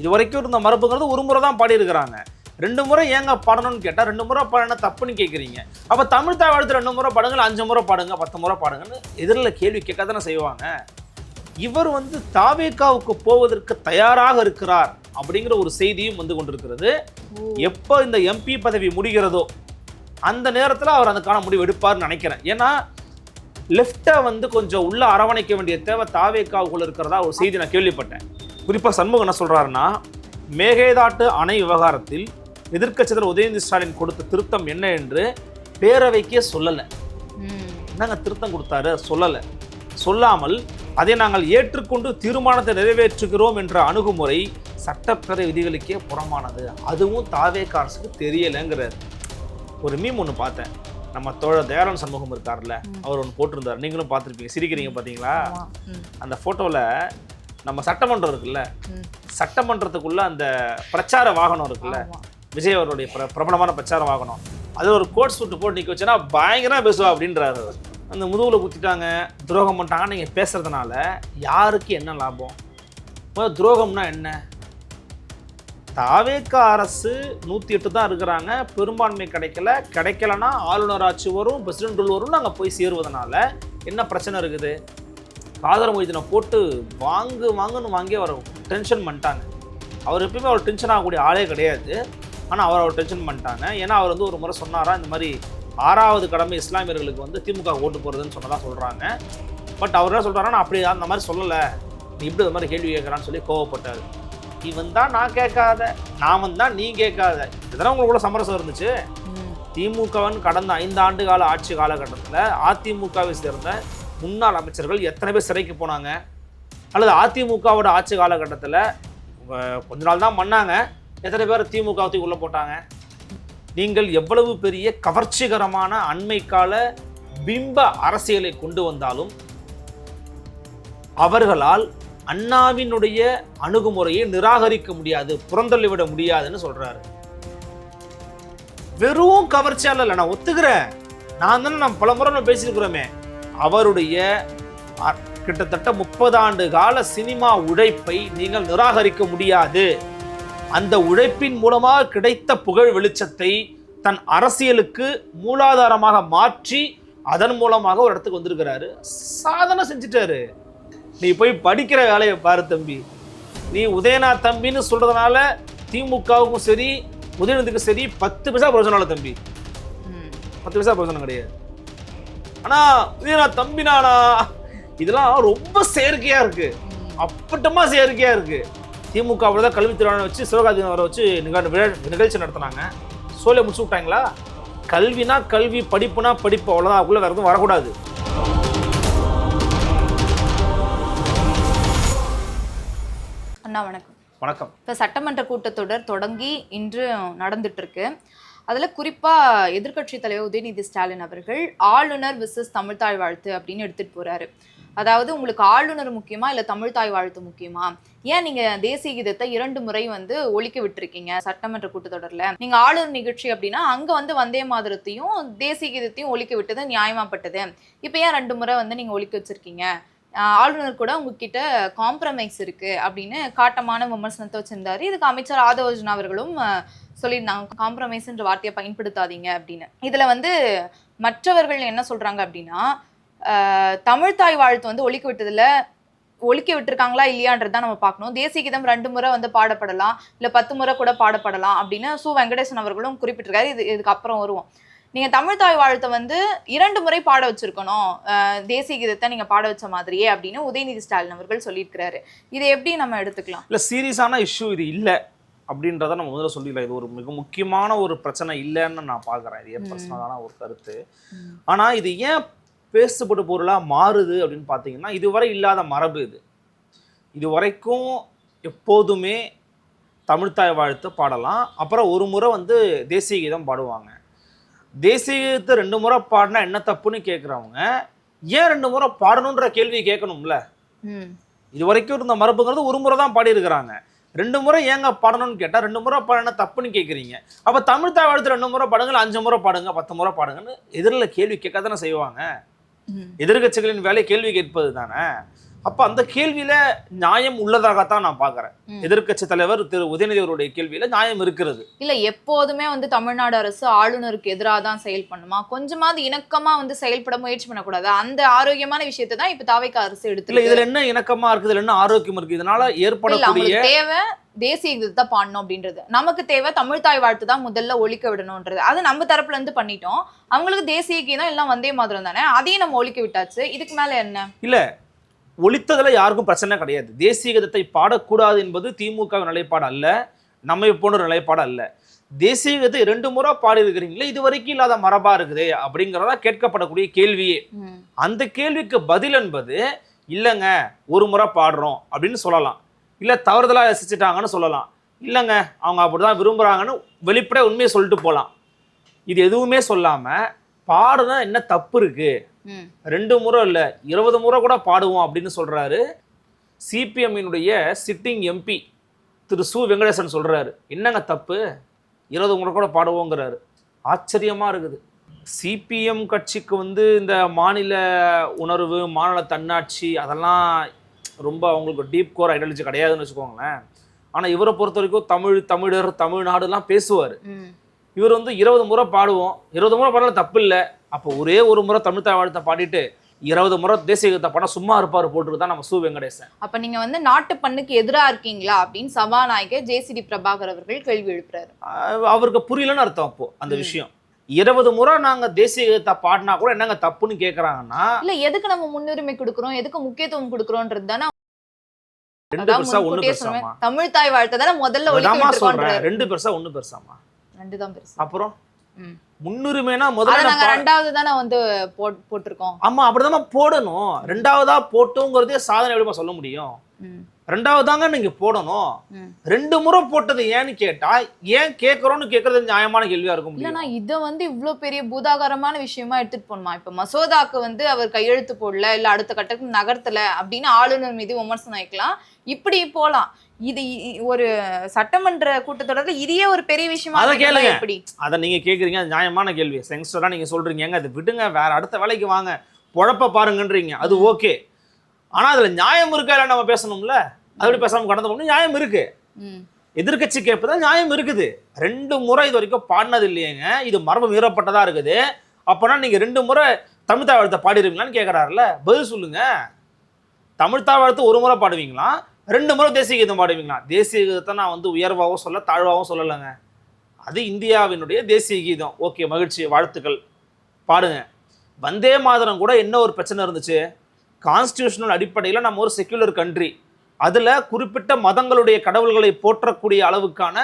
இது வரைக்கும் இருந்த மரபுங்கிறது ஒரு முறை தான் பாடியிருக்கிறாங்க. 2 முறை ஏங்க பாடணும்னு கேட்டால் 2 முறை பாடினா தப்புன்னு கேட்குறீங்க. அப்போ தமிழ் தாய் வாழ்த்து 2 முறை பாடுங்கள், 5 முறை பாடுங்க, 10 முறை பாடுங்கன்னு எதிரில் கேள்வி கேட்க தானே செய்வாங்க. இவர் தாவேகாவுக்கு போவதற்கு தயாராக இருக்கிறார் அப்படிங்கிற ஒரு செய்தியும் வந்து கொண்டிருக்கிறது. எப்போ இந்த எம்பி பதவி முடிகிறதோ அந்த நேரத்தில் அவர் அதுக்கான முடிவு எடுப்பார்னு நினைக்கிறேன். ஏன்னா லெஃப்டை கொஞ்சம் உள்ள அரவணைக்க வேண்டிய தேவை தாவேகாவுக்குள்ள இருக்கிறதா ஒரு செய்தி நான் கேள்விப்பட்டேன். குறிப்பாக சண்முகம் என்ன சொல்றாருன்னா, மேகதாட்டு அணை விவகாரத்தில் எதிர்க்கட்சி தலைவர் உதயநிதி ஸ்டாலின் கொடுத்த திருத்தம் என்ன என்று பேரவைக்கே சொல்லலை. என்னங்க திருத்தம் கொடுத்தாரு? சொல்லலை. சொல்லாமல் அதை நாங்கள் ஏற்றுக்கொண்டு தீர்மானத்தை நிறைவேற்றுகிறோம் என்ற அணுகுமுறை சட்டப்பேரவை விதிகளுக்கே புறமானது. அதுவும் தாவேகா அரசுக்கு தெரியலைங்கிறார். ஒரு மீம் ஒன்று பார்த்தேன். நம்ம தோழர் தயாளன் சண்முகம் இருக்கார்ல, அவர் ஒன்று போட்டிருந்தார். நீங்களும் பார்த்துருப்பீங்க, சிரிக்கிறீங்க பார்த்தீங்களா? அந்த ஃபோட்டோவில் நம்ம சட்டமன்றம் இருக்குல்ல, சட்டமன்றத்துக்குள்ள அந்த பிரச்சார வாகனம் இருக்குல்ல, விஜய் அவருடைய பிரபலமான பிரச்சார வாகனம், அது ஒரு கோட் சூட்டு போட்டு நிற்க வச்சுன்னா பயங்கரமாக பேசுவா அப்படின்றாரு. அந்த முதுகில் குத்திட்டாங்க, துரோகம் பண்ணிட்டாங்க. நீங்கள் பேசுறதுனால யாருக்கு என்ன லாபம்? துரோகம்னா என்ன? தாவேகா அரசு 108 தான் இருக்கிறாங்க, பெரும்பான்மை கிடைக்கலன்னா ஆளுநர் ஆட்சி வரும், பிரசிடென்ட் ரூல் வரும், நாங்கள் போய் சேருவதனால என்ன பிரச்சனை இருக்குது? காதர் மொய்தீனை போட்டு வாங்குன்னு வாங்கி அவர் டென்ஷன் பண்ணிட்டாங்க. அவர் எப்பயுமே அவர் டென்ஷன் ஆகக்கூடிய ஆளே கிடையாது. ஆனால் அவர் டென்ஷன் பண்ணிட்டாங்க. ஏன்னா அவர் ஒரு முறை சொன்னாரா, இந்த மாதிரி 6வது கடமை இஸ்லாமியர்களுக்கு திமுக ஓட்டு போகிறதுன்னு சொன்னதாக சொல்கிறாங்க. பட் அவர் என்ன சொல்கிறாருன்னா, நான் அப்படி அந்த மாதிரி சொல்லலை, நீ இப்படி அது மாதிரி கேள்வி கேட்குறான்னு சொல்லி கோவப்பட்டார். இவன் தான் நான் கேட்காத, நான் தான் நீ கேட்காத, இதெல்லாம் உங்களுக்குள்ள சமரசம் இருந்துச்சு. திமுகவின் கடந்த 5 ஆண்டு கால ஆட்சி காலகட்டத்தில் அதிமுகவை சேர்ந்த முன்னாள் அமைச்சர்கள் எத்தனை பேர் சிறைக்கு போனாங்க? அல்லது அதிமுகவோட ஆட்சி காலகட்டத்தில் கொஞ்ச நாள் தான் பண்ணாங்க, எத்தனை பேர் திமுகவை உள்ள போட்டாங்க? நீங்கள் எவ்வளவு பெரிய கவர்ச்சிகரமான அண்மை கால பிம்ப அரசியலை கொண்டு வந்தாலும் அவர்களால் அண்ணாவினுடைய அணுகுமுறையை நிராகரிக்க முடியாது, புறந்தள்ளிவிட முடியாதுன்னு சொல்றாரு. வெறும் கவர்ச்சியால இல்லை, நான் ஒத்துக்கிறேன். நான் தானே நம்ம பல முறை பேசியிருக்கிறோமே, அவருடைய கிட்டத்தட்ட 30 ஆண்டு கால சினிமா உழைப்பை நீங்கள் நிராகரிக்க முடியாது. அந்த உழைப்பின் மூலமாக கிடைத்த புகழ் வெளிச்சத்தை தன் அரசியலுக்கு மூலாதாரமாக மாற்றி அதன் மூலமாக ஒரு இடத்துக்கு வந்திருக்கிறாரு. சாதனை செஞ்சுட்டாரு. நீ போய் படிக்கிற வேலையை பாரு தம்பி. நீ உதயநாத் தம்பின்னு சொல்றதுனால திமுகவுக்கும் சரி உதயநிதிக்கும் சரி 10 பைசா பிரயோஜனம் இல்லை தம்பி, 10 பைசா பிரயோஜனம் கிடையாது. ஆனா உதயநாத் தம்பி நானா, இதெல்லாம் ரொம்ப செயற்கையா இருக்கு, அப்பட்டமா செயற்கையா இருக்கு. திமுக தான் கல்வித்துறை வச்சு சிவகார்த்திகேயன் வர வச்சு நிகழ்ச்சி நடத்தினாங்க. சோலை முடிச்சு விட்டாங்களா? கல்வினா கல்வி, படிப்புனா படிப்பு, அவ்வளோதான். அதுக்குள்ள வேற எதுவும் வரக்கூடாது. அண்ணா வணக்கம். வணக்கம். இப்போ சட்டமன்ற கூட்டத்தொடர் தொடங்கி இன்று நடந்துட்டு இருக்கு. அதில் குறிப்பாக எதிர்க்கட்சி தலைவர் உதயநிதி ஸ்டாலின் அவர்கள் ஆளுநர் விசஸ் தமிழ்தாய் வாழ்த்து அப்படின்னு எடுத்துகிட்டு போகிறாரு. அதாவது உங்களுக்கு ஆளுநர் முக்கியமா இல்லை தமிழ்தாய் வாழ்த்து முக்கியமா? ஏன் நீங்கள் தேசிய கீதத்தை 2 முறை ஒழிக்க விட்டுருக்கீங்க சட்டமன்ற கூட்டத்தொடரில்? நீங்கள் ஆளுநர் நிகழ்ச்சி அப்படின்னா அங்கே வந்தே மாதரத்தையும் தேசிய கீதத்தையும் ஒழிக்க விட்டது நியாயமாப்பட்டது. இப்போ ஏன் 2 முறை நீங்கள் ஒழிக்க வச்சுருக்கீங்க? ஆளுநர் கூட உங்ககிட்ட காம்ப்ரமைஸ் இருக்குது அப்படின்னு காட்டமான விமர்சனத்தை வச்சுருந்தாரு. இதுக்கு அமைச்சர் ஆதவர்ஜுனா அவர்களும் சொல்லியிருந்தாங்க, காம்ப்ரமைஸ்ன்ற வார்த்தையை பயன்படுத்தாதீங்க அப்படின்னு. இதில் மற்றவர்கள் என்ன சொல்கிறாங்க அப்படின்னா, தமிழ்தாய் வாழ்த்து ஒழிக்க விட்டுருக்காங்களா இல்லையான்றதான் நம்ம பார்க்கணும். தேசிய கீதம் 2 முறை பாடப்படலாம், இல்லை 10 முறை கூட பாடப்படலாம் அப்படின்னு சு வெங்கடேசன் அவர்களும் குறிப்பிட்டிருக்காரு. இதுக்கு அப்புறம் வருவோம். நீங்கள் தமிழ்தாய் வாழ்த்தை 2 முறை பாட வச்சிருக்கணும், தேசிய கீதத்தை நீங்கள் பாட வச்ச மாதிரியே அப்படின்னு உதயநிதி ஸ்டாலின் அவர்கள் சொல்லியிருக்கிறாரு. இதை எப்படி நம்ம எடுத்துக்கலாம்? இல்லை, சீரியஸான இஷ்யூ இது இல்லை அப்படின்றத நம்ம முதல்ல சொல்லிடலாம். இது ஒரு மிக முக்கியமான ஒரு பிரச்சனை இல்லைன்னு நான் பார்க்குறேன். இது என் பர்சனலான ஒரு கருத்து. ஆனால் இது ஏன் பேசப்பட்ட பொருளாக மாறுது அப்படின்னு பார்த்தீங்கன்னா, இதுவரை இல்லாத மரபு இது. இதுவரைக்கும் எப்போதுமே தமிழ்தாய் வாழ்த்து பாடலாம், அப்புறம் ஒரு முறை தேசிய கீதம் பாடுவாங்க. தேசிய கீதத்தை 2 முறை பாடினா என்ன தப்புன்னு கேட்குறவங்க ஏன் 2 முறை பாடணுன்ற கேள்வி கேட்கணும்ல. இது வரைக்கும் இருந்த மரபுங்கிறது ஒரு முறை தான் பாடியிருக்கிறாங்க. 2 முறை ஏங்க பாடணும்னு கேட்டால் 2 முறை பாடினா தப்புன்னு கேட்குறீங்க. அப்போ தமிழ்தாய் வாழ்த்து 2 முறை பாடுங்கள், 5 முறை பாடுங்க, 10 முறை பாடுங்கன்னு எதிரில் கேள்வி கேட்க தானே செய்வாங்க. எதிர்கட்சிகளின் வேலை கேள்வி கேட்பது தானே. அப்ப அந்த கேள்வியில நியாயம் உள்ளதாகத்தான் நான் பாக்குறேன். எதிர்க்கட்சி தலைவர் திரு உதயநிதி அவருடைய கேள்வியில நியாயம் இருக்கிறது. இல்ல எப்போதுமே வந்து தமிழ்நாடு அரசு ஆளுநருக்கு எதிராக தான் செயல் பண்ணுமா? கொஞ்சமாவது இணக்கமா வந்து செயல்பட முயற்சி பண்ணக்கூடாது? அந்த ஆரோக்கியமான விஷயத்தை தான் இப்ப தாவேக அரசு எடுத்து. இல்ல இதுல என்ன இணக்கமா இருக்குது, இதுல என்ன ஆரோக்கியம் இருக்கு? இதனால ஏற்படக்கூடிய தேவை தேசிய கீதத்தை பாடணும் அப்படின்றது, நமக்கு தேவை தமிழ் தாய் வாழ்த்து தான் முதல்ல ஒழிக்க விடணும்ன்றது. அது நம்ம தரப்புல இருந்து பண்ணிட்டோம். அவங்களுக்கு தேசிய கீதம் எல்லாம் வந்தே மாதிரம் தானே, அதையும் நம்ம ஒழிக்க விட்டாச்சு. இதுக்கு மேல என்ன? இல்ல ஒழித்ததுல யாருக்கும் பிரச்சனை கிடையாது. தேசிய கீதத்தை பாடக்கூடாது என்பது திமுக நிலைப்பாடு அல்ல, நம்மை போன்ற நிலைப்பாடு அல்ல. தேசிய கீதத்தை 2 முறை பாடி இருக்கிறீங்களே, இது வரைக்கும் இல்லாத மரபா இருக்குதே அப்படிங்கிறதா கேட்கப்படக்கூடிய கேள்வியே. அந்த கேள்விக்கு பதில் என்பது இல்லைங்க ஒரு முறை பாடுறோம் அப்படின்னு சொல்லலாம், இல்லை தவறுதலாக ரசிச்சுட்டாங்கன்னு சொல்லலாம், இல்லைங்க அவங்க அப்படிதான் விரும்புகிறாங்கன்னு வெளிப்படையாக உண்மையை சொல்லிட்டு போகலாம். இது எதுவுமே சொல்லாமல் பாடுனா என்ன தப்பு இருக்கு, 2 முறை இல்லை 20 முறை கூட பாடுவோம் அப்படின்னு சொல்கிறாரு சிபிஎம்மினுடைய சிட்டிங் எம்பி திரு சு வெங்கடேசன். சொல்கிறாரு என்னங்க தப்பு, 20 முறை கூட பாடுவோங்கிறாரு. ஆச்சரியமாக இருக்குது. சிபிஎம் கட்சிக்கு வந்து இந்த மாநில உணர்வு, மாநில தன்னாட்சி அதெல்லாம் ரொம்ப அவங்களுக்கு டீப் கோர் ஐடியாலஜி கிடையாதுன்னு வச்சுக்கோங்களேன். ஆனால் இவரை பொறுத்த வரைக்கும் தமிழர் தமிழ்நாடுலாம் பேசுவார். இவர் வந்து 20 முறை பாடுவோம், 20 முறை பாடலாம் தப்பு இல்லை, அப்போ ஒரே ஒரு முறை தமிழ் தாய் வாழ்த்தை பாடிட்டு 20 முறை தேசிய கீதத்தை பாட சும்மா இருப்பார் போட்டுருக்கு தான் நம்ம சு வெங்கடேசன். அப்போ நீங்கள் வந்து நாட்டு பண்ணுக்கு எதிராக இருக்கீங்களா அப்படின்னு சபாநாயகர் ஜேசிடி பிரபாகர் அவர்கள் கேள்வி எழுப்புறாரு. அவருக்கு புரியலன்னு அர்த்தம். அப்போ அந்த விஷயம் 20 முறை நாங்க தேசிய கீதத்தை பாடினா கூட என்னங்க தப்புன்னு கேக்குறாங்கன்னா, இல்ல எதுக்கு நம்ம முன்னுரிமை கொடுக்குறோம், எதுக்கு முக்கியத்துவம் கொடுக்குறோம்ன்றது தானே. 2 பெருசா 1 பெருசாமா? தமிழ் தாய் வாழ்த்தை தானே முதல்ல ஒழிக்க சொல்றேன். 2 பெருசா 1 பெருசாமா? 2 தான் பெருசா. அப்புறம் முன்னுரிமைனா முதல்ல நாங்க 2வது தானே வந்து போட்டுருக்கோம். ஆமா அப்படிதான் போடணும். 2வதா போட்டோங்கிறதே சாதனை எப்படிமா சொல்ல முடியும்? 2வதாங்க நீங்க போடணும். 2 முறை போட்டது ஏன்னு கேட்டா, ஏன் கேட்கறோம்னு கேட்கறது நியாயமான கேள்வியா இருக்கும். இல்லனா இத வந்து இவ்ளோ பெரிய பூதாகாரமான விஷயமா எடுத்துட்டு போணுமா? இப்ப மசோதாக்கு வந்து அவர் கையெழுத்து போடல, இல்ல அடுத்த கட்டத்துக்கு நகர்த்தல அப்படின்னு ஆளுநர் மீது விமர்சனம் வைக்கலாம். இப்படி போலாம். இது ஒரு சட்டமன்ற கூட்டத்தொடர்ல இதையே ஒரு பெரிய விஷயமா எப்படி? அத நீங்க கேக்குறீங்க, அது நியாயமான கேள்வி. செங்ஸ்டரா நீங்க சொல்றீங்க, அதை விடுங்க, வேற அடுத்த வேலைக்கு வாங்க, பொழப்ப பாருங்கன்றீங்க, அது ஓகே. ஆனா அதுல நியாயம் இருக்கா இல்ல நம்ம பேசணும்ல. அது பேசாம கடந்து போகணும், நியாயம் இருக்கு. எதிர்கட்சி கேட்பதான் நியாயம் இருக்குது. 2 முறை இது வரைக்கும் பாடினது இல்லையேங்க, இது மரபு மீறப்பட்டதா இருக்குது. அப்பனா நீங்க 2 முறை தமிழ் தாய் வாழ்த்தை பாடிருவீங்களான்னு கேட்கறாருல, பதில் சொல்லுங்க. தமிழ் தாய் வாழ்த்து 1 முறை பாடுவீங்களா, 2 முறை தேசிய கீதம் பாடுவீங்களா? தேசிய கீதத்தை நான் வந்து உயர்வாகவும் சொல்ல தாழ்வாகவும் சொல்லலைங்க, அது இந்தியாவினுடைய தேசிய கீதம். ஓகே, மகிழ்ச்சி, வாழ்த்துக்கள், பாடுங்க. வந்தே மாதரம் கூட என்ன ஒரு பிரச்சனை இருந்துச்சு, கான்ஸ்டிடியூஷனல் அடிப்படையில் நம்ம ஒரு செக்யுலர் கண்ட்ரி, அதில் குறிப்பிட்ட மதங்களுடைய கடவுள்களை போற்றக்கூடிய அளவுக்கான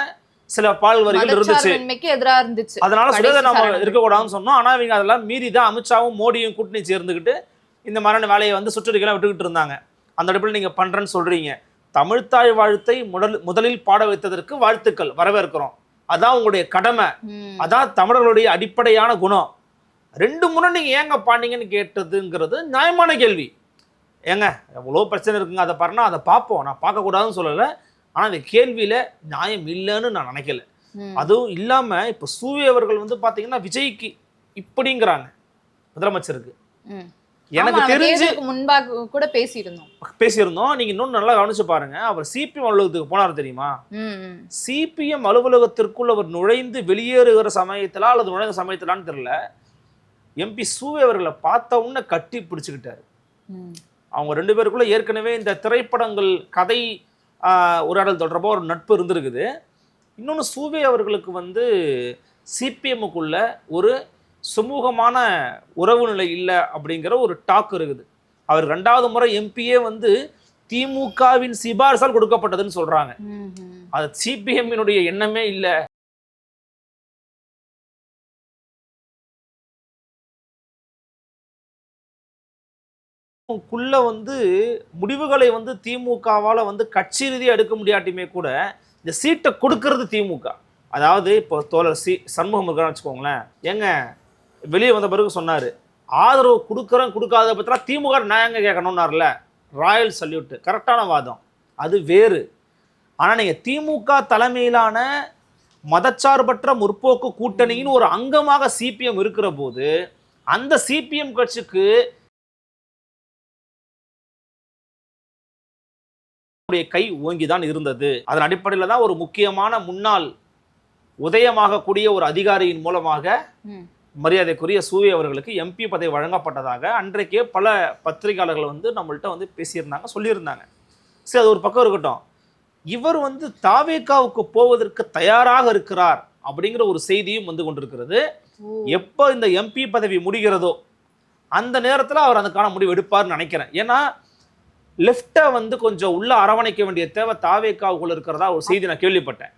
சில பால் வரிகள் இருந்துச்சு. அதனால சொல்ல நம்ம இருக்கக்கூடாதுன்னு சொன்னோம். ஆனால் இவங்க அதெல்லாம் மீறி தான் அமித்ஷாவும் மோடியும் கூட்டணி சேர்ந்துக்கிட்டு இந்த மாதிரியான வேலையை வந்து சுற்றறிக்கைலாம் விட்டுக்கிட்டு இருந்தாங்க. அந்த அடிப்படையில் நீங்கள் பண்ணுறேன்னு சொல்கிறீங்க. தமிழ்த்தாய் வாழ்த்தை முதலில் பாட வைத்ததற்கு வாழ்த்துக்கள், வரவேற்கிறோம். அதான் உங்களுடைய கடமை, அதான் தமிழர்களுடைய அடிப்படையான குணம். 2 முறை நீங்கள் ஏங்க பாண்டிங்கன்னு கேட்டதுங்கிறது நியாயமான கேள்வி. ஏங்க எவ்வளோ பிரச்சனை இருக்குங்க, அதை பாருன்னா அதை பார்ப்போம், நான் பார்க்கக்கூடாதுன்னு சொல்லலை. ஆனால் இந்த கேள்வியில் நியாயம் இல்லைன்னு நான் நினைக்கல. அதுவும் இல்லாமல் இப்போ சூவி அவர்கள் வந்து பார்த்தீங்கன்னா விஜய்க்கு இப்படிங்கிறாங்க முதலமைச்சருக்கு. எனக்கு தெரிஞ்சு முன்பாக கூட பேசியிருந்தோம். நீங்க இன்னொன்று நல்லா கவனிச்சு பாருங்க, அவர் சிபிஎம் அலுவலகத்துக்கு போனார் தெரியுமா? சிபிஎம் அலுவலகத்திற்குள் அவர் நுழைந்து வெளியேறுகிற சமயத்திலா அல்லது நுழைந்த சமயத்திலான்னு தெரியல, எம்பி சூவி அவர்களை பார்த்த உடனே கட்டி பிடிச்சுக்கிட்டாரு. அவங்க 2 பேருக்குள்ள ஏற்கனவே இந்த திரைப்படங்கள் கதை உரையாடல் தொடர்பாக ஒரு நட்பு இருந்திருக்குது. இன்னொன்று சூவே அவர்களுக்கு வந்து சிபிஎம்முக்குள்ள ஒரு சுமூகமான உறவு நிலை இல்லை அப்படிங்கிற ஒரு டாக் இருக்குது. அவர் 2வது முறை எம்பியே வந்து திமுகவின் சிபாரிசால் கொடுக்கப்பட்டதுன்னு சொல்றாங்க. அது சிபிஎம்மினுடைய எண்ணமே இல்லை. குள்ள வந்து முடிவுகளை வந்து திமுகவால் வந்து கட்சி ரீதியாக எடுக்க முடியாட்டியுமே கூட இந்த சீட்டை கொடுக்கறது திமுக. அதாவது இப்போ தோழர் சண்முகம் இருக்கான்னு வச்சுக்கோங்களேன், ஏங்க வெளியே வந்த பிறகு சொன்னார், ஆதரவு கொடுக்குறேன் கொடுக்காத பற்றிலாம் திமுக நியாயங்க கேட்கணும்னார்ல, ராயல் சல்யூட், கரெக்டான வாதம், அது வேறு. ஆனால் நீங்கள் திமுக தலைமையிலான மதச்சார்பற்ற முற்போக்கு கூட்டணியின் ஒரு அங்கமாக சிபிஎம் இருக்கிற போது அந்த சிபிஎம் கட்சிக்கு கை ஓங்கிதான் இருந்தது. அதன் அடிப்படையில் தான் ஒரு முக்கியமான முன்னாள் உதயமாகக்கூடிய ஒரு அதிகாரியின் மூலமாக மரியாதைக்குரிய சூவே அவர்களுக்கு எம்பி பதவி வழங்கப்பட்டதாக அன்றைக்கே பல பத்திரிகையாளர்கள் வந்து நம்மள்ட்ட வந்து பேசியிருந்தாங்க, சொல்லியிருந்தாங்க. சரி, அது ஒரு பக்கம் இருக்கட்டும். இவர் வந்து தாவேகாவுக்கு போவதற்கு தயாராக இருக்கிறார் அப்படிங்கிற ஒரு செய்தியும் வந்து கொண்டிருக்கிறது. எப்போ இந்த எம்பி பதவி முடிகிறதோ அந்த நேரத்தில் அவர் அதுக்கான முடிவு எடுப்பார்னு நினைக்கிறேன். ஏன்னா லெஃப்டை வந்து கொஞ்சம் உள்ள அரவணைக்க வேண்டிய தேவை தாவேகாவுக்குள்ள இருக்கிறதா ஒரு செய்தி நான் கேள்விப்பட்டேன்.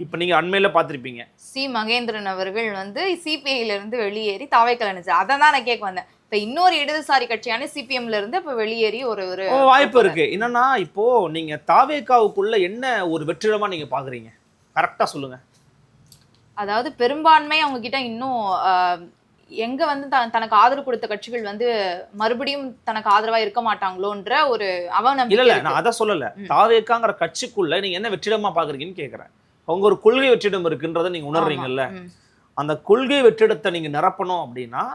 இப்ப நீங்க அண்மையில பாத்திருப்பீங்க, சி மகேந்திரன் அவர்கள் வந்து சிபிஐல இருந்து வெளியேறி தாவேக்கால நினைச்சு. அதான் நான் கேட்க வந்தேன். இப்ப இன்னொரு இடதுசாரி கட்சியான சிபிஎம்ல இருந்து இப்ப வெளியேறி ஒரு வாய்ப்பு இருக்கு. என்னன்னா இப்போ நீங்க தாவேகாவுக்குள்ள என்ன ஒரு வெற்றிடமா நீங்க பாக்குறீங்க, கரெக்டா சொல்லுங்க. அதாவது பெரும்பான்மை அவங்க கிட்ட இன்னும் எங்க வந்து தனக்கு ஆதரவு கொடுத்த கட்சிகள் வந்து மறுபடியும் தனக்கு ஆதரவா இருக்க மாட்டாங்களோன்ற ஒரு அவநம்பிக்கை. இல்ல நான் அதை சொல்லல. தாவேகாங்கிற கட்சிக்குள்ள நீங்க என்ன வெற்றிடமா பாக்குறீங்கன்னு கேக்குறேன். அவங்க ஒரு கொள்கை வெற்றிடம் இருக்குன்றதை நீங்க உணர்றீங்கல்ல. அந்த கொள்கை வெற்றிடத்தை நீங்க நிரப்பணும் அப்படின்னா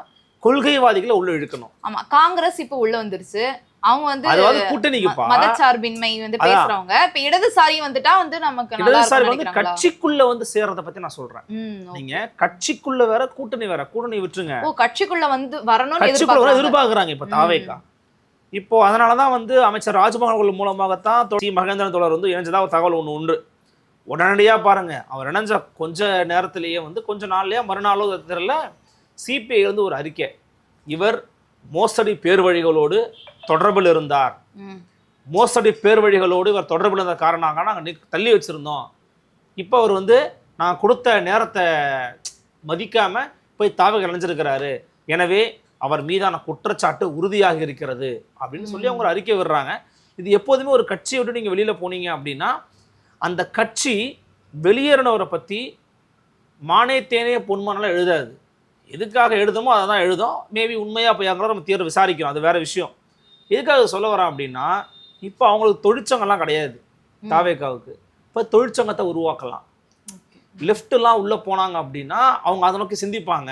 கொள்கைவாதிகளை உள்ள இழுக்கணும். ஆமா, காங்கிரஸ் இப்ப உள்ள வந்துருச்சு. அவங்க வந்து கூட்டணிக்குப்பா மதச்சார்பின்மை வந்து பேசுறவங்க. இப்ப இடதுசாரி வந்துட்டா வந்து நமக்கு இடதுசாரி வந்து கட்சிக்குள்ள வந்து சேர்றத பத்தி நான் சொல்றேன். நீங்க கட்சிக்குள்ள வேற கூட்டணி வேற. கூட்டணி விட்டுருங்க, கட்சிக்குள்ள வந்து வரணும்னு எதிர்பார்க்கறாங்க இப்ப தாவேகா. இப்போ அதனாலதான் வந்து அமைச்சர் ராஜ்மோகன் அவர்கள் மூலமாகத்தான் மகேந்திரன் தோழர் வந்து இணைஞ்சதா ஒரு தகவல் ஒண்ணு உண்டு. உடனடியா பாருங்க, அவர் இணைஞ்ச கொஞ்ச நேரத்திலேயே வந்து கொஞ்ச நாள்லயே மறுநாளோ தெரியல சிபிஐ வந்து ஒரு அறிக்கை, இவர் மோசடி பேர்வழிகளோடு தொடர்பில் இருந்தார், மோசடி பேர்வழிகளோடு இவர் தொடர்பில் இருந்த காரணமாக நாங்கள் தள்ளி வச்சிருந்தோம். இப்போ அவர் வந்து நான் கொடுத்த நேரத்தை மதிக்காம போய் தாவேகா இணைஞ்சிருக்கிறாரு, எனவே அவர் மீதான குற்றச்சாட்டு உறுதியாக இருக்கிறது அப்படின்னு சொல்லி அவங்க ஒரு அறிக்கை விடுறாங்க. இது எப்போதுமே ஒரு கட்சியை விட்டு நீங்கள் வெளியில் போனீங்க அப்படின்னா அந்த கட்சி வெளியேறினவரை பற்றி மானே தேனே பொன்மானெல்லாம் எழுதாது. எதுக்காக எழுதுமோ அதை தான் எழுதும். மேபி உண்மையாக போய் நம்ம தீர்வு விசாரிக்கிறோம், அது வேற விஷயம். எதுக்காக சொல்ல வரோம் அப்படின்னா இப்போ அவங்களுக்கு தொழிற்சங்கம்லாம் கிடையாது தாவேகாவுக்கு. இப்போ தொழிற்சங்கத்தை உருவாக்கலாம். லெஃப்ட்லாம் உள்ளே போனாங்க அப்படின்னா அவங்க அதை நோக்கி சிந்திப்பாங்க.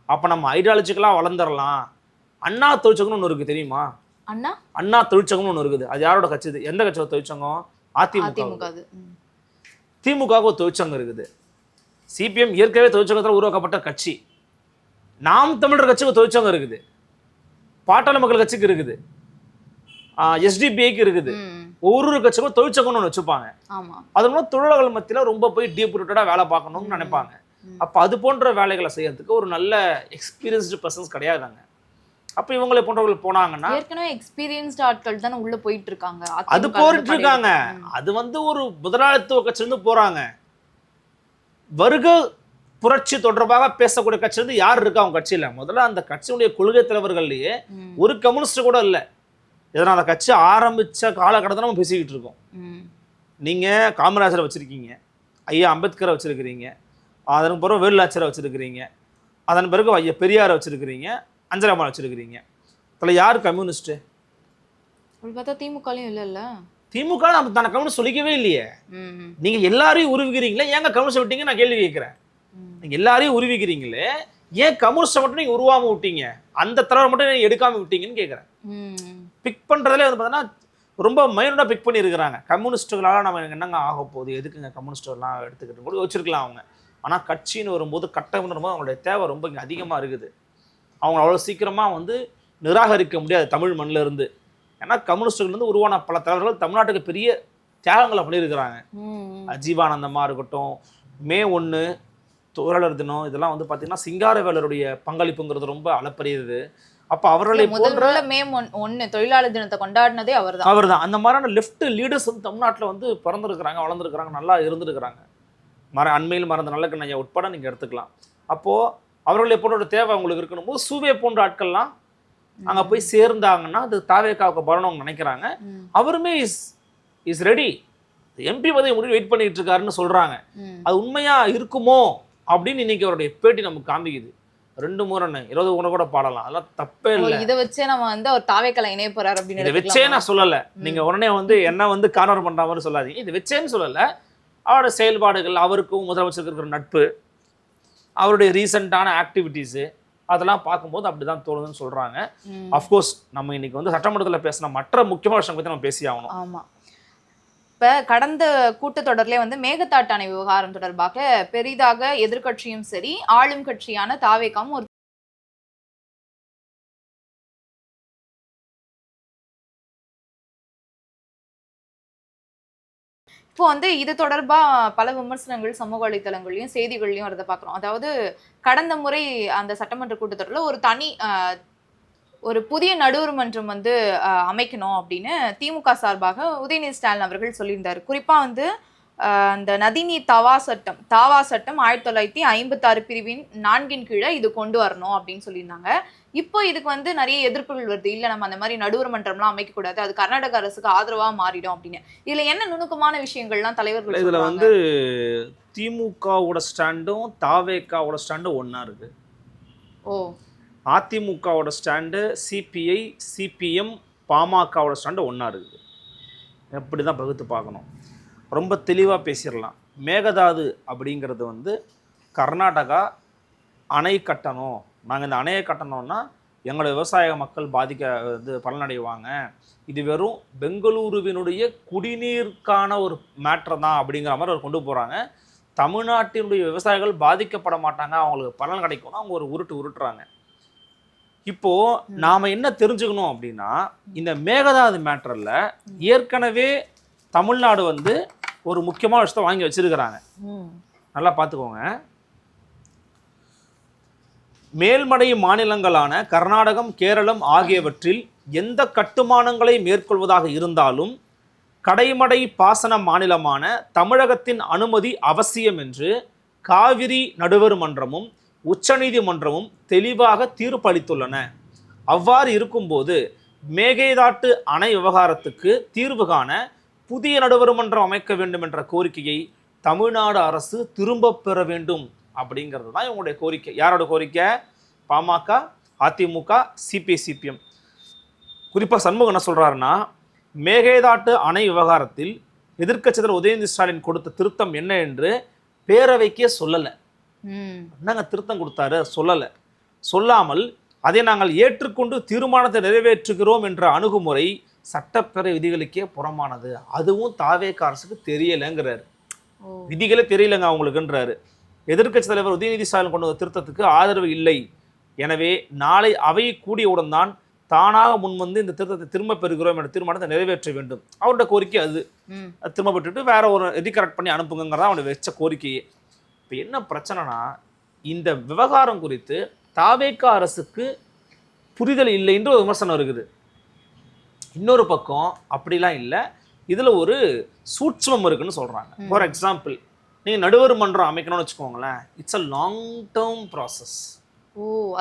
அப்போ நம்ம ஐடியாலஜிக்கலாக வளர்ந்துடலாம். அண்ணா தொழிற்சங்கம்னு ஒன்று இருக்குது, தெரியுமா? அண்ணா தொழிற்சங்கம்னு ஒன்று இருக்குது. அது யாரோட கட்சி? இது எந்த கட்சியோட தொழிற்சங்கம்? அதிமுக. திமுகவுக்கு ஒரு தொழிற்சங்கம் இருக்குது. சிபிஎம் ஏற்கனவே தொழிற்சங்கத்தில் உருவாக்கப்பட்ட கட்சி. நாம் தமிழர் கட்சிக்கு தொழிற்சங்கம் இருக்குது, பாட்டாளி மக்கள் கட்சிக்கு இருக்குது, எஸ்டிபிஐக்கு இருக்குது. ஒவ்வொரு கட்சிக்கும் தொழிற்சங்கம்னு ஒன்று வச்சுப்பாங்க. அது மூலம் தொழிலாளர்கள் மத்தியில் ரொம்ப போய் டீப் ரூட்டடாக வேலை பார்க்கணும்னு நினைப்பாங்க. அப்போ அது போன்ற வேலைகளை செய்யறதுக்கு ஒரு நல்ல எக்ஸ்பீரியன்ஸ்டு பர்சன்ஸ் கிடையாதாங்க. அப்போ இவங்களை போன்றவர்கள் போனாங்கன்னா ஏற்கனவே எக்ஸ்பீரியன்ஸ்டு ஆட்கள் தானே உள்ள போயிட்டு இருக்காங்க. அது போயிட்டு இருக்காங்க. அது வந்து ஒரு முதலாளித்துவ கட்சியிலிருந்து போறாங்க. வருக புரட்சி தொடர்பாக பேசக்கூடிய கட்சி வந்து யார் இருக்கா அவங்க கட்சியில? முதல்ல அந்த கட்சியுடைய கொள்கை தலைவர்கள்லயே ஒரு கம்யூனிஸ்ட் கூட இல்லை. இதனால் அந்த கட்சி ஆரம்பிச்ச காலகட்டத்தை நம்ம பேசிக்கிட்டு இருக்கோம். நீங்க காமராஜரை வச்சிருக்கீங்க, ஐயா அம்பேத்கரை வச்சிருக்கிறீங்க, அதன் பிறகு வேலுநாச்சியாரை வச்சிருக்கிறீங்க, அதன் பிறகு ஐயா பெரியாரை வச்சிருக்கிறீங்க, அஞ்சலம்மாள் வச்சிருக்கிறீங்க. அதில் யார் கம்யூனிஸ்ட்? திமுகலையும் இல்லைல்ல. திமுக தன்னை கம்யூனிஸ்ட் சொல்லிக்கவே இல்லையே. நீங்க எல்லாரையும் உருவிக்கிறீங்களே, ஏங்க கம்யூனிஸ்ட் விட்டீங்க நான் கேள்வி கேட்கிறேன். நீங்க எல்லாரையும் உருவிக்கிறீங்களே, ஏன் கம்யூனிஸ்ட் மட்டும் நீங்க உருவாம விட்டீங்க? அந்த தலைவர் மட்டும் நீங்க எடுக்காம விட்டீங்கன்னு கேட்கிறேன். பிக் பண்றதுல வந்து பார்த்தீங்கன்னா ரொம்ப மைனூட்டா பிக் பண்ணி இருக்கிறாங்க. கம்யூனிஸ்டுகளால நம்ம என்னங்க ஆக போகுது, எதுக்குங்க கம்யூனிஸ்டுகள்லாம் எடுத்துக்கிட்டு கூட வச்சிருக்கலாம் அவங்க. ஆனால் கட்சின்னு வரும்போது கட்டம்னு வரும்போது அவங்களுடைய தேவை ரொம்ப இங்கே அதிகமாக இருக்குது. அவங்க அவ்வளோ சீக்கிரமாக வந்து நிராகரிக்க முடியாது தமிழ் மண்ணில் இருந்து. ஏன்னா கம்யூனிஸ்டுகள்லேருந்து உருவான பல தலைவர்கள் தமிழ்நாட்டுக்கு பெரிய தியாகங்களை பண்ணியிருக்கிறாங்க. ஜீவானந்தமாக இருக்கட்டும், மே 1 தொழிலாளர் தினம், இதெல்லாம் வந்து பார்த்தீங்கன்னா சிங்காரவேலருடைய பங்களிப்புங்கிறது ரொம்ப அளப்பரியது. அப்போ அவர்களை போன்ற மே 1 தொழிலாளர் தினத்தை கொண்டாடினதே அவர் தான். அந்த மாதிரியான லெஃப்ட் லீடர்ஸ் வந்து தமிழ்நாட்டில் வந்து பிறந்திருக்கிறாங்க, வளர்ந்துருக்கிறாங்க, நல்லா இருந்திருக்கிறாங்க. அண்மையில் மறந்த நல்லக்கண்ணையா உட்பட நீங்கள் எடுத்துக்கலாம். அப்போது அவர்களை போன்ற ஒரு தேவை அவங்களுக்கு இருக்கணும் போது சூவே போன்ற ஆட்கள்லாம் அங்கே போய் சேர்ந்தாங்கன்னா அது தாவேகாவுக்கு வரணும்னு நினைக்கிறாங்க. அவருமே இஸ் ரெடி, எம்பி பதவி முடிவு வெயிட் பண்ணிட்டு இருக்காருன்னு சொல்கிறாங்க. அது உண்மையாக இருக்குமோ அப்படின்னு இன்னைக்கு அவருடைய பேட்டி நமக்கு காமிக்குது. 2 முறை 20 ஒன்று கூட பாடலாம், அதெல்லாம் தப்பே இல்லை. இதை வச்சே நம்ம வந்து அவர் தாவேக்கால இணைய போறாரு அப்படின்னு இதை வச்சே நான் சொல்லலை. நீங்கள் உடனே வந்து என்ன வந்து கார்னர் பண்ணுற மாதிரி சொல்லாதீங்க. இது வச்சேன்னு சொல்லலை. அவரோட செயல்பாடுகள், அவருக்கும் முதலமைச்சருக்கு இருக்கிற நட்பு, அவருடைய ரீசெண்டான ஆக்டிவிட்டீஸு, அதெல்லாம் பார்க்கும்போது அப்படிதான் தோணுதுன்னு சொல்றாங்க. அஃப்கோர்ஸ் நம்ம இன்னைக்கு வந்து சட்டமன்றத்தில் பேசின மற்ற முக்கியமான விஷயம் பற்றி நம்ம பேசி ஆகணும். ஆமாம், இப்ப கடந்த கூட்டத்தொடர்ல வந்து மேகதாட்டு அணை விவகாரம் தொடர்பாக பெரிதாக எதிர்க்கட்சியும் சரி ஆளும் கட்சியான தாவேகாவும் ஒரு இப்போ வந்து இது தொடர்பா பல விமர்சனங்கள் சமூக வலைத்தளங்கள்லயும் செய்திகள்லயும் வரதை பாக்குறோம். அதாவது கடந்த முறை அந்த சட்டமன்ற கூட்டத்தொடர்ல ஒரு புதிய நடுவர் மன்றம் வந்து அமைக்கணும் அப்படின்னு திமுக சார்பாக உதயநிதி ஸ்டாலின் அவர்கள் சொல்லியிருந்தாரு. குறிப்பா வந்து அந்த நதிநீர் தாவா சட்டம் 1956 பிரிவின் 4 கீழே இது கொண்டு வரணும் அப்படின்னு சொல்லியிருந்தாங்க. இப்போ இதுக்கு வந்து நிறைய எதிர்ப்புகள் வருது. இல்ல நம்ம அந்த மாதிரி நடுவர் மன்றம்லாம் அமைக்க கூடாது, அது கர்நாடக அரசுக்கு ஆதரவா மாறிடும் அப்படின்னு. இதுல என்ன நுணுக்கமான விஷயங்கள்லாம் தலைவர்கள் இதுல வந்து திமுகவோட ஸ்டாண்டும் தாவேகாவோட ஸ்டாண்டும் ஒன்னா இருக்கு. ஓ, அதிமுகவோட ஸ்டாண்டு சிபிஐ சிபிஎம் பாமகவோட ஸ்டாண்டு ஒன்றா இருக்குது. எப்படி தான் பகுத்து பார்க்கணும். ரொம்ப தெளிவாக பேசிடலாம். மேகதாது அப்படிங்கிறது வந்து கர்நாடகா அணை கட்டணும், நாங்கள் இந்த அணையை கட்டணும்னா எங்களோட விவசாய மக்கள் பலனடைவாங்க, இது வெறும் பெங்களூருவினுடைய குடிநீருக்கான ஒரு மேட்ரு தான் அப்படிங்கிற மாதிரி அவர் கொண்டு போகிறாங்க. தமிழ்நாட்டினுடைய விவசாயிகள் பாதிக்கப்பட மாட்டாங்க, அவங்களுக்கு பலன் கிடைக்கும்னா அவங்க ஒரு உருட்டுறாங்க. இப்போ நாம என்ன தெரிஞ்சுக்கணும் அப்படின்னா, இந்த மேகதாது மேட்டர்ல ஏற்கனவே தமிழ்நாடு வந்து ஒரு முக்கியமான விஷயத்தை வாங்கி வச்சிருக்கிறாங்க. நல்லா பார்த்துக்கோங்க. மேல்மடை மாநிலங்களான கர்நாடகம், கேரளம் ஆகியவற்றில் எந்த கட்டுமானங்களை மேற்கொள்வதாக இருந்தாலும் கடைமடை பாசன மாநிலமான தமிழகத்தின் அனுமதி அவசியம் என்று காவிரி நடுவர் மன்றமும் உச்சநீதிமன்றமும் தெளிவாக தீர்ப்பளித்துள்ளன. அவ்வாறு இருக்கும்போது மேகதாட்டு அணை விவகாரத்துக்கு தீர்வு காண புதிய நடுவர் மன்றம் அமைக்க வேண்டும் என்ற கோரிக்கையை தமிழ்நாடு அரசு திரும்ப பெற வேண்டும் அப்படிங்கிறது தான் இவங்களுடைய கோரிக்கை. யாரோட கோரிக்கை? பாமக, அதிமுக, சிபிஎம். குறிப்பாக சண்முகம் என்ன சொல்றாருன்னா, மேகதாட்டு அணை விவகாரத்தில் எதிர்க்கட்சி தலைவர் உதயநிதி ஸ்டாலின் கொடுத்த திருத்தம் என்ன என்று பேரவைக்கே சொல்லலை. என்னங்க திருத்தம் கொடுத்தாரு? சொல்லலை. சொல்லாமல் அதை நாங்கள் ஏற்றுக்கொண்டு தீர்மானத்தை நிறைவேற்றுகிறோம் என்ற அணுகுமுறை சட்டப்பேரவை விதிகளுக்கே புறமானது, அதுவும் தாவேக அரசுக்கு தெரியலைங்கிறாரு. விதிகளே தெரியலங்க அவங்களுக்குன்றாரு. எதிர்க்கட்சி தலைவர் உதயநிதி ஸ்டாலின் கொண்டு வந்த திருத்தத்துக்கு ஆதரவு இல்லை, எனவே நாளை அவை கூடியவுடன் தான் தானாக முன்வந்து இந்த திருத்தத்தை திரும்ப பெறுகிறோம் என்ற தீர்மானத்தை நிறைவேற்ற வேண்டும். அவருடைய கோரிக்கை அது. திரும்ப பெற்றுட்டு வேற ஒரு எடிகரெக்ட் பண்ணி அனுப்புங்கிறதா அவனுடைய வச்ச கோரிக்கையே. இப்போ என்ன பிரச்சனைனா, இந்த விவகாரம் குறித்து தாவேக அரசுக்கு புரிதல் இல்லை என்று ஒரு விமர்சனம் இருக்குது. இன்னொரு பக்கம் அப்படிலாம் இல்லை, இதில் ஒரு சூட்சமம் இருக்குன்னு சொல்கிறாங்க. ஃபார் எக்ஸாம்பிள், நீங்கள் நடுவர் மன்றம் அமைக்கணும்னு வச்சுக்கோங்களேன், it's a long term process.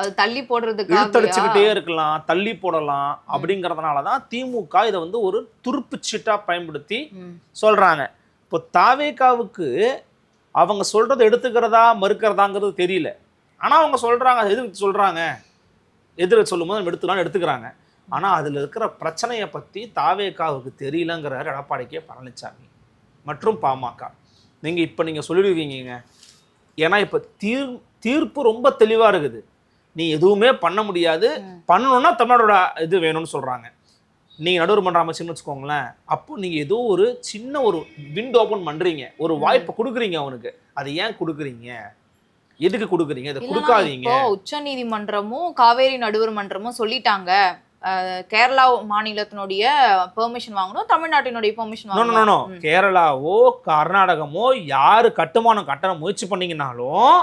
அது தள்ளி போடுறதுக்கு இழுத்தடிச்சுக்கிட்டே இருக்கலாம், தள்ளி போடலாம். அப்படிங்கிறதுனால தான் திமுக இதை வந்து ஒரு துருப்பு சீட்டாக பயன்படுத்தி சொல்கிறாங்க. இப்போ தாவேகாவுக்கு அவங்க சொல்கிறத எடுத்துக்கிறதா மறுக்கிறதாங்கிறது தெரியல. ஆனால் அவங்க சொல்கிறாங்க, எதிர்த்து சொல்கிறாங்க, எதிர்த்து சொல்லும்போது நம்ம எடுத்துக்கிறாங்க. ஆனால் அதில் இருக்கிற பிரச்சனையை பற்றி தாவேகாவுக்கு தெரியலங்கிறார் எடப்பாடி கே பழனிசாமி மற்றும் பாமக. நீங்கள் சொல்லிடுவீங்க, ஏன்னா இப்போ தீர்ப்பு ரொம்ப தெளிவாக இருக்குது. நீ எதுவுமே பண்ண முடியாது, பண்ணணும்னா தமிழ்நாடோட இது வேணும்னு சொல்கிறாங்க. நீங்கள் நடுவர் மன்றம் அமைச்சுன்னு வச்சுக்கோங்களேன், அப்போ நீங்கள் ஏதோ ஒரு சின்ன ஒரு விண்டோ ஓப்பன் பண்ணுறீங்க, ஒரு வாய்ப்பை கொடுக்குறீங்க அவனுக்கு. அதை ஏன் கொடுக்குறீங்க? எதுக்கு கொடுக்குறீங்க? இதை கொடுக்காதீங்க. உச்ச நீதிமன்றமும் காவேரி நடுவர் மன்றமும் சொல்லிட்டாங்க, கேரளா மாநிலத்தினுடைய பெர்மிஷன் வாங்கணும், தமிழ்நாட்டினுடைய பெர்மிஷன் வாங்கணும். கேரளாவோ கர்நாடகமோ யாரு கட்டுமானம் கட்ட முயற்சி பண்ணீங்கன்னாலும்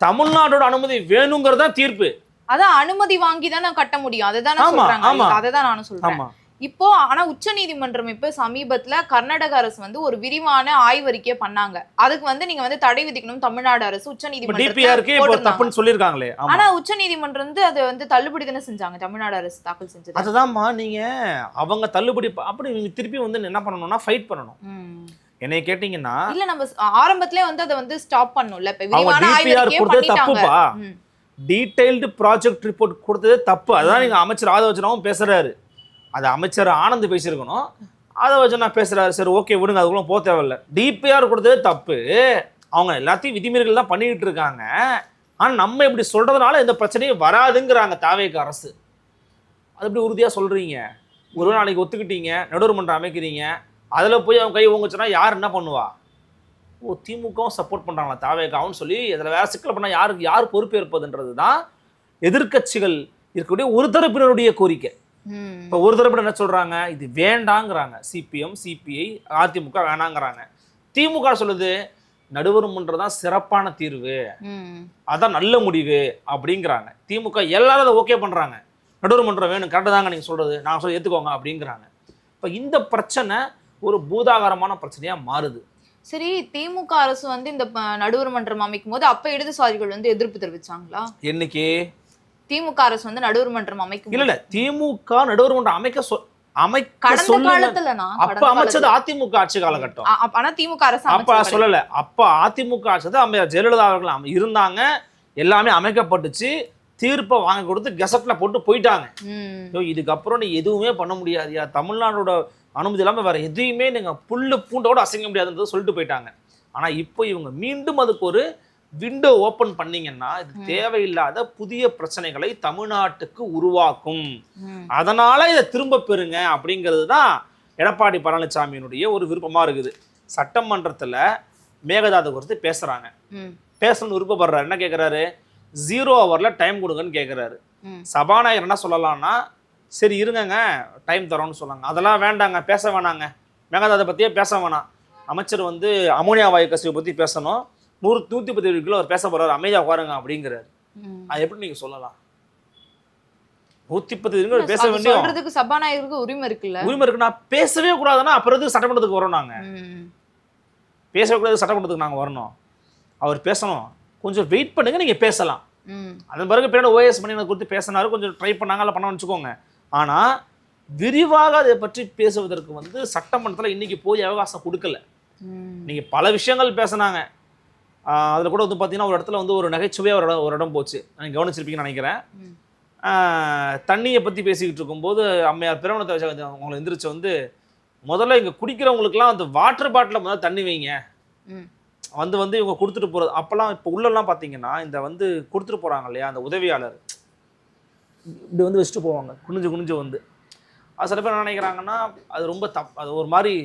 தமிழ்நாட்டோட அனுமதி வேணுங்கிறதா தீர்ப்பு. அதான் அனுமதி வாங்கி தான் நான் கட்ட முடியும், அதுதான் சொல்றாங்க. அதான் நானும் சொல்றேன். இப்போ ஆனா உச்ச நீதிமன்றம் இப்ப சமீபத்துல கர்நாடக அரசு வந்து ஒரு விரிவான ஆய்வறிக்கையை பண்ணாங்க. அதுக்கு வந்து நீங்க வந்து தடை விதிக்கணும் தமிழ்நாடு அரசு உச்ச நீதிமன்றம் சொல்லிருக்காங்களே. ஆனா உச்ச நீதிமன்றம் வந்து அதை வந்து தள்ளுபடி தானே செஞ்சாங்க, தமிழ்நாடு அரசு தாக்கல் செஞ்சது. அதுதான்மா, நீங்க அவங்க தள்ளுபடி அப்படி திருப்பி வந்து என்ன பண்ணணும்னா ஃபைட் பண்ணணும். என்னைய கேட்டீங்கன்னா, இல்ல நம்ம ஆரம்பத்திலே வந்து அதை வந்து ஸ்டாப் பண்ணணும்ல. இப்ப விரிவான ஆய்வறிக்கையை பண்ணிட்டாங்க, டீடைல்டு ப்ராஜெக்ட் ரிப்போர்ட் கொடுத்ததே தப்பு. அதான் நீங்க அமைச்சர் ஆதவச்சனாவும் பேசுறாரு. அது அமைச்சர் ஆனந்த் பேசியிருக்கணும், ஆதவச்சனா பேசுறாரு. சரி ஓகே விடுங்க, அதுக்குள்ள போக தேவையில்லை. டிபிஆர் கொடுத்ததே தப்பு. அவங்க எல்லாத்தையும் விதிமீறல் தான் பண்ணிக்கிட்டு இருக்காங்க. ஆனா நம்ம இப்படி சொல்றதுனால எந்த பிரச்சனையும் வராதுங்கிறாங்க தாவேக அரசு. அது எப்படி உறுதியா சொல்றீங்க? ஒரு நாளைக்கு ஒத்துக்கிட்டீங்க, நடுவர் மன்றம் அமைக்கிறீங்க, அதுல போய் அவன் கை ஓங்குச்சுன்னா யார் என்ன பண்ணுவா? ஓ, திமுகவும் சப்போர்ட் பண்றாங்களா தாவேகாவும் சொல்லி இதுல வேற சிக்கல் பண்ணா யார் பொறுப்பேற்பதுன்றது தான் எதிர்க்கட்சிகள் இருக்கக்கூடிய ஒரு தரப்பினருடைய கோரிக்கை. இப்போ ஒரு தரப்பினர் என்ன சொல்றாங்க, இது வேண்டாங்கிறாங்க. சிபிஎம், சிபிஐ, அதிமுக வேணாங்கிறாங்க. திமுக சொல்லுது நடுவர் மன்றம் தான் சிறப்பான தீர்வு, அதான் நல்ல முடிவு அப்படிங்கிறாங்க. திமுக எல்லாரும் அதை ஓகே பண்றாங்க, நடுவர் மன்றம் வேணும், கரெக்டு தாங்க நீங்க சொல்றது, நான் சொல்ல ஏத்துக்கோங்க அப்படிங்கிறாங்க. இப்போ இந்த பிரச்சனை ஒரு பூதாகாரமான பிரச்சனையா மாறுது. சரி, திமுக அரசு வந்து இந்த நடுவர் மன்றம் அமைக்கும் போது அப்ப இடதுசாரிகள் வந்து எதிர்ப்பு தெரிவிச்சாங்களா? என்னைக்கு திமுக அரசு வந்து நடுவர் மன்றம் அமைக்கும்? இல்ல திமுக நடுவர் மன்றம் அப்ப அமைச்சது அதிமுக ஆட்சி காலகட்டம். ஆனா திமுக அரசு அப்ப சொல்லல. அப்ப அதிமுக ஆட்சி ஜெயலலிதா அவர்கள் இருந்தாங்க, எல்லாமே அமைக்கப்பட்டுச்சு, தீர்ப்பை வாங்கி கொடுத்து கெசட்ல போட்டு போயிட்டாங்க. இதுக்கப்புறம் நீ எதுவுமே பண்ண முடியாதியா, தமிழ்நாடோட அனுமதி இல்லாம வேற எதையுமே நீங்க புல்லு பூண்டோட அசைக்க முடியாதுன்றது சொல்லிட்டு போயிட்டாங்க. ஆனா இப்போ இவங்க மீண்டும் அதுக்கு ஒரு விண்டோ ஓபன் பண்ணீங்கன்னா இது தேவையில்லாத புதிய பிரச்சனைகளை தமிழ்நாட்டுக்கு உருவாக்கும், அதனால இதை திரும்ப பெறுங்க அப்படிங்கிறது தான் எடப்பாடி பழனிசாமியினுடைய ஒரு விருப்பமா இருக்குது. சட்டமன்றத்துல மேகதாது குறித்து பேசுறாங்க, பேசணும்னு விருப்பப்படுறாரு. என்ன கேட்கிறாரு, 0 ஹவர்ல டைம் கொடுங்கன்னு கேட்கிறாரு. சபாநாயகர் என்ன சொல்லலாம்னா, சரி இருங்க டைம் தரோன்னு சொன்னாங்க. அதெல்லாம் வேண்டாங்க, பேச வேணாங்க, மேகதாதை பத்தியே பேச வேணாம், அமைச்சர் வந்து அமோனியா வாயு கசிவை பத்தி பேசணும், 110 கிலோ அவர் பேச போறாரு, அமைதியா உட்காருங்க அப்படிங்கிறாரு. அது எப்படி நீங்க சொல்லலாம்? 110 பேச வேண்டிய சபாநாயகருக்கு உரிமை இருக்குல்ல? உரிமை இருக்குன்னா பேசவே கூடாதுன்னா அப்புறம் சட்டமன்றத்துக்கு வரோம், நாங்க பேசக்கூடாது, சட்டமன்றத்துக்கு நாங்க வரணும், அவர் பேசணும், கொஞ்சம் வெயிட் பண்ணுங்க, நீங்க பேசலாம். அதன் பிறகு பின்னாடி ஓஎஸ் மணி குறித்து பேசினாரு, கொஞ்சம் ட்ரை பண்ணாங்க, பண்ண வச்சுக்கோங்க. ஆனா விரிவாக அதை பற்றி பேசுவதற்கு வந்து சட்டமன்றத்தில் இன்னைக்கு போய் அவகாசம் கொடுக்கல. நீங்க பல விஷயங்கள் பேசினாங்க. அதில் கூட வந்து பார்த்தீங்கன்னா ஒரு இடத்துல வந்து ஒரு நகைச்சுவையாக ஒரு இடம் போச்சு, நீங்கள் கவனிச்சிருப்பீங்கன்னு நினைக்கிறேன். தண்ணியை பற்றி பேசிக்கிட்டு இருக்கும்போது அம்மையார் பிரேமலதா அவங்களை எந்திரிச்சு வந்து, முதல்ல இங்கே குடிக்கிறவங்களுக்குலாம் அந்த வாட்டர் பாட்டில் முதல்ல தண்ணி வைங்க, வந்து இவங்க கொடுத்துட்டு போகிறது. அப்போல்லாம் இப்போ உள்ளெல்லாம் பார்த்தீங்கன்னா இந்த வந்து கொடுத்துட்டு போகிறாங்க இல்லையா, அந்த உதவியாளர் இப்படி வந்து வச்சுட்டு போவாங்க, குனிஞ்சு வந்து. அது சில பேர் என்ன நினைக்கிறாங்கன்னா அது ரொம்ப அது ஒரு மாதிரி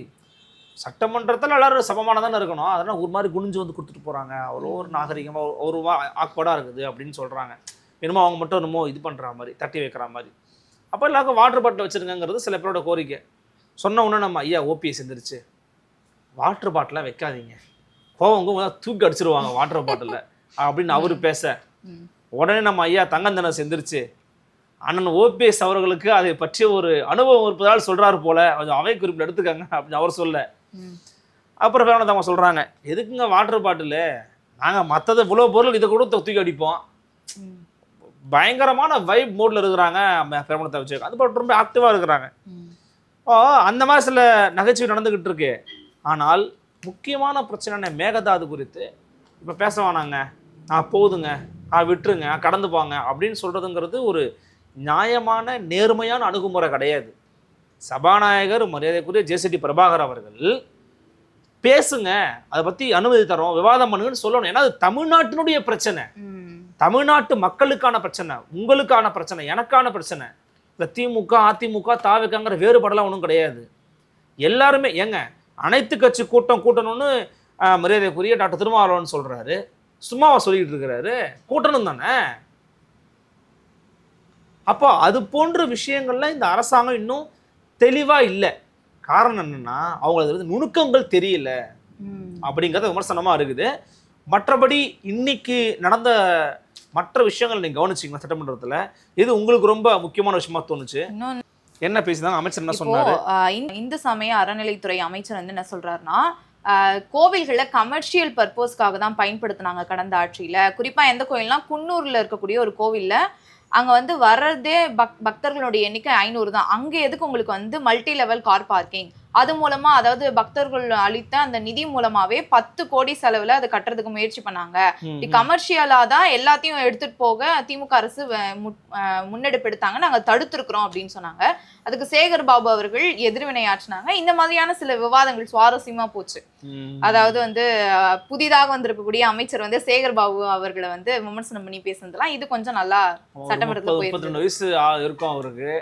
சட்டமன்றத்தில் எல்லாரும் சமமானதானே இருக்கணும், அதனால் ஒரு மாதிரி குனிஞ்சு வந்து கொடுத்துட்டு போகிறாங்க, அவ்வளோ ஒரு நாகரிகமாக ஒரு ஆக்வர்டாக இருக்குது அப்படின்னு சொல்கிறாங்க. என்னமோ அவங்க மட்டும் என்னமோ இது பண்ணுற மாதிரி, தட்டி வைக்கிற மாதிரி. அப்போ எல்லாருக்கும் வாட்டர் பாட்டில் வச்சுருங்கிறது சில பேரோட கோரிக்கை. சொன்ன உடனே நம்ம ஐயா ஓபிஎஸ் எந்திரிச்சு வாட்டர் பாட்டிலாம் வைக்காதீங்க, கோவங்க தூக்கி அடிச்சிருவாங்க வாட்டர் பாட்டிலில் அப்படின்னு அவர் பேச, உடனே நம்ம ஐயா தங்கந்தனஸ் எந்திரிச்சு அண்ணன் ஓபிஎஸ் அவர்களுக்கு அதை பற்றிய ஒரு அனுபவம் இருப்பதால் சொல்கிறாரு போல, கொஞ்சம் அவை குறிப்பில் எடுத்துக்காங்க அப்படின்னு அவர் சொல்ல. அப்புறம் பிரேமலதா சொல்கிறாங்க, எதுக்குங்க வாட்டர் பாட்டிலு, நாங்கள் மற்றது இவ்வளோ பொருள் இதை கூட தூக்கி அடிப்போம். பயங்கரமான வைப் மோடில் இருக்கிறாங்க பிரேமலதா விஜயகாந்த், அது போட்டு ரொம்ப ஆக்டிவாக இருக்கிறாங்க. அந்த மாதிரி சில நகைச்சுவை நடந்துக்கிட்டு இருக்கு. ஆனால் முக்கியமான பிரச்சனை மேகதாது குறித்து இப்போ பேச வேணாங்க, போதுங்க, விட்டுருங்க, கடந்து போங்க அப்படின்னு சொல்கிறதுங்கிறது ஒரு நியாயமான நேர்மையான அணுகுமுறை கிடையாது. சபாநாயகர் மரியாதைக்குரிய ஜேசிடி பிரபாகர் அவர்கள் பேசுங்க, அதை பற்றி அனுமதி தரோம், விவாதம் பண்ணுங்கன்னு சொல்லணும். ஏன்னா அது தமிழ்நாட்டினுடைய பிரச்சனை, தமிழ்நாட்டு மக்களுக்கான பிரச்சனை, உங்களுக்கான பிரச்சனை, எனக்கான பிரச்சனை. இந்த திமுக அதிமுக தாவேகாங்கிற வேறுபாடெல்லாம் ஒன்றும் கிடையாது. எல்லாருமே ஏங்க அனைத்து கட்சி கூட்டணும்னு மரியாதைக்குரிய டாக்டர் திருமாவளவன் சொல்றாரு, சும்மாவா சொல்லிட்டு இருக்கிறாரு, கூட்டணும் தானே. அப்போ அது போன்ற விஷயங்கள்ல இந்த அரசாங்கம் இன்னும் தெளிவா இல்லை. காரணம் என்னன்னா அவங்களுக்கு நுணுக்கங்கள் தெரியல அப்படிங்கிறது விமர்சனமா இருக்குது. மற்றபடி இன்னைக்கு நடந்த மற்ற விஷயங்கள் நீங்க கவனிச்சிங்களா சட்டமன்றத்துல, இது உங்களுக்கு ரொம்ப முக்கியமான விஷயமா தோணுச்சு? என்ன பேசினாங்க அமைச்சர், என்ன சொன்னாரு? இந்து சமய அறநிலைத்துறை அமைச்சர் வந்து என்ன சொல்றாருன்னா, கோவில்களை கமர்ஷியல் பர்பஸ்க்காக தான் பயன்படுத்தினாங்க கடந்த ஆட்சியில. குறிப்பா எந்த கோயில்னா குன்னூர்ல இருக்கக்கூடிய ஒரு கோவில்ல அங்க வந்து வர்றதே பக்தர்களுடைய எண்ணிக்கை 500 தான். அங்க எதுக்கு உங்களுக்கு வந்து மல்டி லெவல் கார் பார்க்கிங், அது மூலமா அதாவது பக்தர்கள் அளித்த அந்த நிதி மூலமாவே 10 கோடி செலவுல அதை கட்டுறதுக்கு முயற்சி பண்ணாங்க. கமர்ஷியலா தான் எல்லாத்தையும் எடுத்துட்டு போக திமுக அரசு முன்னெடுப்பு எடுத்தாங்க, நாங்க தடுத்திருக்கிறோம் அப்படின்னு சொன்னாங்க. அதுக்கு சேகர் பாபு அவர்கள் எதிர்வினை ஆற்றினாங்க. இந்த மாதிரியான சில விவாதங்கள் சுவாரஸ்யமா போச்சு. அதாவது வந்து புதிதாக வந்திருக்கக்கூடிய அமைச்சர் வந்து சேகர் பாபு அவர்களை வந்து விமர்சனம் பண்ணி பேசுனதுலாம் இது கொஞ்சம் நல்லா சட்டமன்றத்தில் போயிருக்கு. 32 வயசு இருக்கும் அவருக்கு.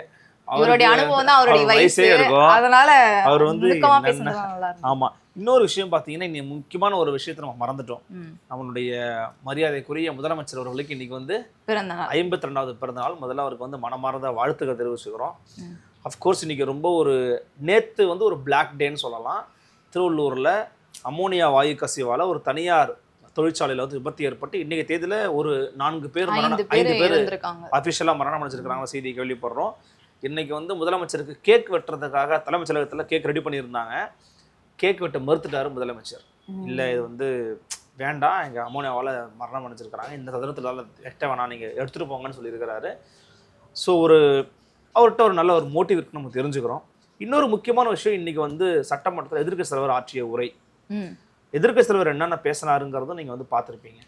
அவருடைய அனுபவம் தான் அவருடைய வயசே இருக்கும், அதனால அவர் வந்து பேசுறது நல்லா இருக்கும். ஆமா. இன்னொரு விஷயம் பாத்தீங்கன்னா, இன்னைக்கு முக்கியமான ஒரு விஷயத்தை நம்ம மறந்துட்டோம். நம்மளுடைய மரியாதைக்குரிய முதலமைச்சர் அவர்களுக்கு இன்னைக்கு வந்து 52வது பிறந்த நாள். முதல்ல அவருக்கு வந்து மனமார்ந்த வாழ்த்துக்கள் தெரிவிச்சுக்கிறோம். அஃப்கோர்ஸ் இன்னைக்கு ரொம்ப ஒரு நேத்து வந்து ஒரு பிளாக் டேன்னு சொல்லலாம். திருவள்ளூர்ல அமோனியா வாயு கசிவால ஒரு தனியார் தொழிற்சாலையில் வந்து விபத்து ஏற்பட்டு இன்னைக்கு தேதியில ஒரு 5 பேர் அபிஷியலா மரணம் அடைஞ்சிருக்கிறாங்க செய்தி கேள்விப்படுறோம். இன்னைக்கு வந்து முதலமைச்சருக்கு கேக் வெட்டுறதுக்காக தலைமைச் செயலகத்துல கேக் ரெடி பண்ணியிருந்தாங்க. கேக் வெட்ட மறுத்துட்டாரு முதலமைச்சர். இல்லை இது வந்து வேண்டாம், எங்கள் அமோனியாவால் மரணம் அடைஞ்சிருக்கிறாங்க, இந்த சதுரத்தில் வெட்ட வேணாம், நீங்கள் எடுத்துகிட்டு போங்கன்னு சொல்லியிருக்கிறாரு. ஸோ அவர்கிட்ட ஒரு நல்ல ஒரு மோட்டிவ் இருக்குன்னு நம்ம தெரிஞ்சுக்கிறோம். இன்னொரு முக்கியமான விஷயம், இன்னைக்கு வந்து சட்டமன்றத்தில் எதிர்க்கட்சி தலைவர் ஆற்றிய உரை. எதிர்க்கட்சி தலைவர் என்னென்ன பேசினாருங்கிறதும் நீங்கள் வந்து பார்த்துருப்பீங்க.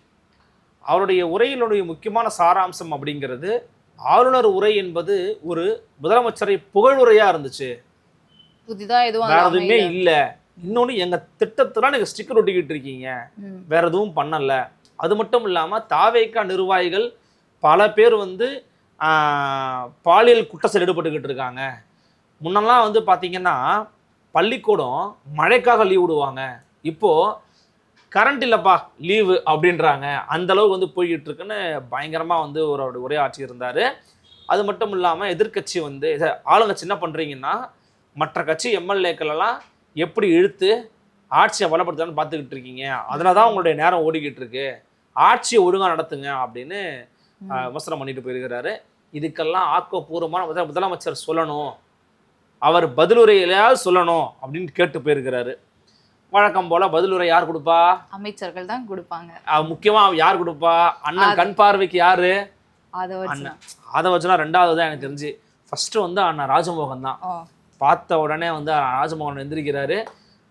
அவருடைய உரையினுடைய முக்கியமான சாராம்சம் அப்படிங்கிறது, ஆளுநர் உரை என்பது ஒரு முதலமைச்சரை புகழுரையாக இருந்துச்சு, புதிதாக எதுவுமே இல்லை. இன்னொன்று, எங்கள் திட்டத்தெல்லாம் நீங்கள் ஸ்டிக்கர் ஒட்டிக்கிட்டு இருக்கீங்க, வேற எதுவும் பண்ணலை. அது மட்டும் இல்லாமல் தாவேகா நிர்வாகிகள் பல பேர் வந்து பாலியல் குற்றத்தில் ஈடுபட்டுக்கிட்டு இருக்காங்க. முன்னெல்லாம் வந்து பார்த்தீங்கன்னா பள்ளிக்கூடம் மழைக்காக லீவ் விடுவாங்க, இப்போது கரண்ட் இல்லைப்பா லீவு அப்படின்றாங்க. அந்தளவுக்கு வந்து போய்கிட்டு இருக்குன்னு பயங்கரமாக வந்து ஒரு உரை ஆட்சி இருந்தார். அது மட்டும் இல்லாமல் எதிர்கட்சி வந்து ஆளுங்கட்சி என்ன பண்ணுறீங்கன்னா, மற்ற கட்சி எம்எல்ஏக்களெல்லாம் எப்படி இழுத்து ஆட்சியை பலப்படுத்தான்னு பார்த்துக்கிட்டு இருக்கீங்க, அதில் தான் உங்களுடைய நேரம் ஓடிக்கிட்டு இருக்கு, ஆட்சியை ஒழுங்காக நடத்துங்க அப்படின்னு விமர்சனம் பண்ணிட்டு போயிருக்கிறாரு. இதுக்கெல்லாம் ஆக்கப்பூர்வமான முதலமைச்சர் சொல்லணும், அவர் பதிலுரையிலையாவது சொல்லணும் அப்படின்னு கேட்டு போயிருக்கிறாரு. வழக்கம் போல பதிலுரை யார் கொடுப்பா? அமைச்சர்கள் தான் கொடுப்பாங்க. முக்கியமா யார் கொடுப்பா? அண்ணன் கண் பார்வைக்கு யாரு? அதை வச்சுனா ரெண்டாவது தான் எனக்கு தெரிஞ்சு. ஃபர்ஸ்ட் வந்து அண்ணன் ராஜமோகன் தான். பார்த்த உடனே வந்து ராஜமோகன் எந்திரிக்கிறாரு.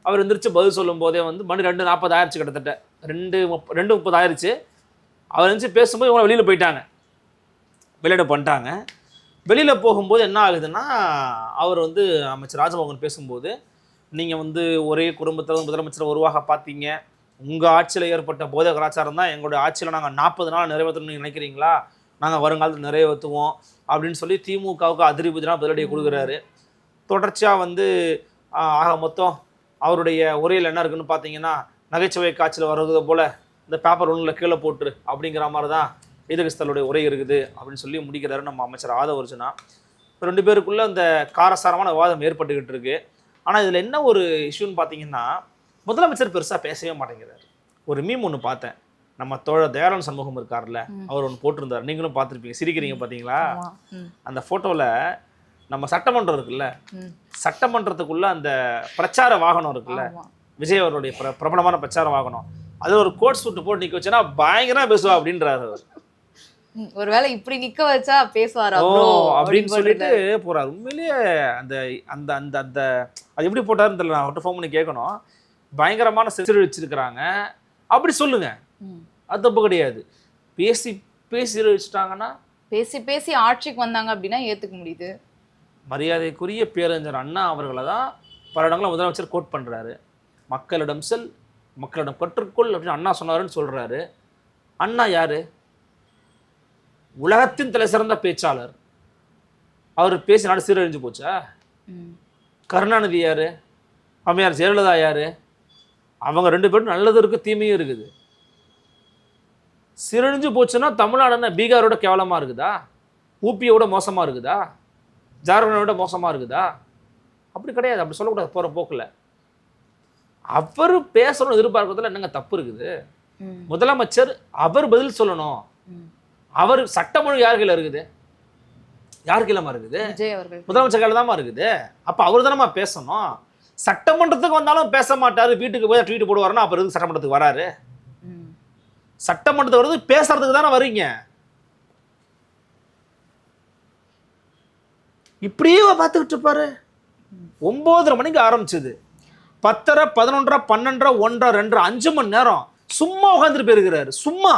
அவர் எந்திரிச்சு பதில் சொல்லும் போதே வந்து மணி 2:40 ஆயிடுச்சு, கிட்டத்தட்ட 2:30 ஆயிடுச்சு. அவர் எந்திரிச்சு பேசும்போது இவங்க வெளியில் போயிட்டாங்க, வெளியிட பண்ணிட்டாங்க. வெளியில் போகும்போது என்ன ஆகுதுன்னா, அவர் வந்து அமைச்சர் ராஜமோகன் பேசும்போது, நீங்கள் வந்து ஒரே குடும்பத்தில் முதலமைச்சர் உருவாக பார்த்தீங்க, உங்கள் ஆட்சியில் ஏற்பட்ட போதை கலாச்சாரம் தான் எங்களுடைய ஆட்சியில் நாங்கள் 40 நாள் நிறைவேற்றணும்னு நினைக்கிறீங்களா, நாங்கள் வருங்காலத்தில் நிறைவேற்றுவோம் அப்படின்னு சொல்லி திமுகவுக்கு அதிரிபுதினா பதிலடியை கொடுக்குறாரு. தொடர்ச்சியாக வந்து ஆக மொத்தம் அவருடைய உரையில் என்ன இருக்குன்னு பார்த்தீங்கன்னா, நகைச்சுவை காட்சியில் வர்றது போல் இந்த பேப்பர் ஒன்றில் கீழே போட்டுரு அப்படிங்கிற மாதிரி தான் எதிர்கட்சிகளுடைய உரை இருக்குது அப்படின்னு சொல்லி முடிக்கிறாரு நம்ம அமைச்சர் ஆதவ அர்ஜுனா. 2 பேருக்குள்ளே இந்த காரசாரமான விவாதம் ஏற்பட்டுக்கிட்டு இருக்கு. ஆனால் இதில் என்ன ஒரு இஷ்யூன்னு பார்த்தீங்கன்னா, முதலமைச்சர் பெருசாக பேசவே மாட்டேங்கிறார். ஒரு மீம் ஒன்று பார்த்தேன், நம்ம தோழர் தயாளன் சண்முகம் இருக்கார்ல, அவர் ஒன்று போட்டிருந்தார், நீங்களும் பார்த்துருப்பீங்க, சிரிக்கிறீங்க பார்த்தீங்களா? அந்த ஃபோட்டோவில் நம்ம சட்டமன்றம் இருக்குல்ல, சட்டமன்றத்துக்குள்ள அந்த பிரச்சார வாகனம் இருக்குல்ல, விஜய் அவருடைய பிரபலமான பிரச்சார வாகனம், அது ஒரு கோட் சூட்டு போட்டு நிற்க வச்சேன்னா பயங்கரமா பேசுவா அப்படின்றாரு அவர். ஒருவேளை இப்படி நிக்க வச்சா பேசுவார் அப்படின்னு சொல்லிட்டு போறாரு. உண்மையிலேயே அந்த அந்த அந்த அந்த அது எப்படி போட்டாருன்னு தெரியல, நான் அவர்கிட்ட ஃபோன் பண்ணி கேட்கணும். பயங்கரமான சிறு வச்சிருக்கிறாங்க அப்படி சொல்லுங்க, அது தப்பு கிடையாது. பேசி பேசி வச்சுட்டாங்கன்னா, பேசி ஆட்சிக்கு வந்தாங்க அப்படின்னா ஏத்துக்க முடியுது. மரியாதைக்குரிய பேரறிஞர் அண்ணா அவர்களை தான் பல இடங்களில் முதலமைச்சர் கோட் பண்றாரு. மக்களிடம் செல், மக்களிடம் கற்றுக்கொள் அப்படின்னு அண்ணா சொன்னாருன்னு சொல்றாரு. அண்ணா யாரு? உலகத்தின் தலை சிறந்த பேச்சாளர். அவர் பேசி நாடு சீரழிஞ்சு போச்சா? கருணாநிதி யாரு? அம்மையார் ஜெயலலிதா யாரு? அவங்க 2 பேரும் நல்லது இருக்கு, தீமையும் இருக்குது. சீரழிஞ்சு போச்சுன்னா தமிழ்நாடு என்ன பீகாரோட கேவலமா இருக்குதா? ஊபியோட மோசமா இருக்குதா? ஜார்க்கண்டோட மோசமா இருக்குதா? அப்படி கிடையாது, அப்படி சொல்லக்கூடாது போற போக்குல. அவர் பேசணும் எதிர்பார்க்கறதுல என்னங்க தப்பு இருக்குது? முதலமைச்சர் அவர் பதில் சொல்லணும். அவர் சட்டம் ஒழுங்கு யார் கையில இருக்குது? யார் கையிலமா இருக்குது? முதலமைச்சர் கையில தான்மா இருக்குது. அப்ப அவர் தானமா பேசணும். சட்டமன்றத்துக்கு வந்தாலும் பேச மாட்டாரு, வீட்டுக்கு போய் ட்வீட் போடுவாருன்னா அப்புறம் எதுக்கு சட்டமன்றத்துக்கு வராரு? சட்டமன்றத்துக்கு வருது பேசுறதுக்கு தானே வரீங்க. இப்படியே பார்த்துக்கிட்டு இருப்பாரு. 9:30 மணிக்கு ஆரம்பிச்சது, 10:30, 11:30, 12:30, 1:30, 2:30, 5 மணி நேரம் சும்மா உட்கார்ந்துட்டு போயிருக்கிறாரு. சும்மா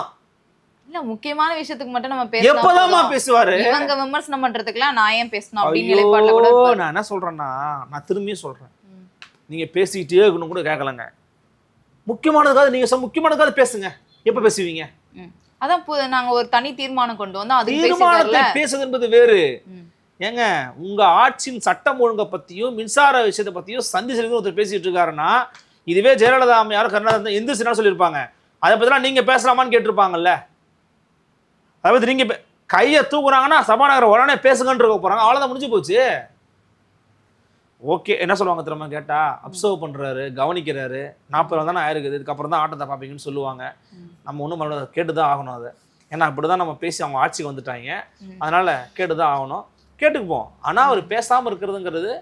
இல்ல, முக்கியமான விஷயத்துக்கு மட்டும் நம்ம பேசலாம். எப்பதான் பேசுவாரு? இவங்க விமர்சனம் பண்றதுக்குலாம் நான் ஏன் பேசணும் அப்படின்னு நிலைப்பாடுல கூட இருப்பாரு. நான் என்ன சொல்றேன்னா, நான் திரும்பியும் சொல்றேன், நீங்க பேசிக்கிட்டே இருக்கணும் கூட கேட்கலங்க. முக்கியமானதுக்காக நீங்க முக்கியமானதுக்காக பேசுங்க. எப்ப பேசுவீங்க? அதான் நாங்க ஒரு தனி தீர்மானம் கொண்டு வந்தோம். அது தீர்மானத்தை பேசுறது என்பது வேறு. ஏங்க உங்க ஆட்சியின் சட்டம் ஒழுங்கை பத்தியும் மின்சார விஷயத்தை பத்தியும் சந்தி ஒருத்தர் பேசிட்டு இருக்காருன்னா, இதுவே ஜெயலலிதா அம்மையார் கருணாநிதி எந்திரிச்சுனா சொல்லியிருப்பாங்க. அதை பத்திலாம் நீங்க பேசலாமான்னு கேட்டிருப்பாங்கல்ல. அதாவது நீங்க கையை தூக்குறாங்கன்னா சபாநாயகர் உடனே பேசுங்கன்னு இருக்க போறாங்க. அவ்வளவுதான், முடிஞ்சு போச்சு. ஓகே, என்ன சொல்லுவாங்க திரும்ப கேட்டா, அப்சர்வ் பண்றாரு, கவனிக்கிறாரு, 40 தானே ஆயிருக்குது, இதுக்கப்புறம் தான் ஆட்டத்தை பார்ப்பீங்கன்னு சொல்லுவாங்க. நம்ம ஒன்றும் கேட்டுதான் ஆகணும் அதை. ஏன்னா அப்படிதான் நம்ம பேசி அவங்க ஆட்சிக்கு வந்துட்டாங்க. அதனால கேட்டுதான் ஆகணும், கேட்டுக்குப்போம். ஆனா அவர் பேசாம இருக்கிறதுங்கிறது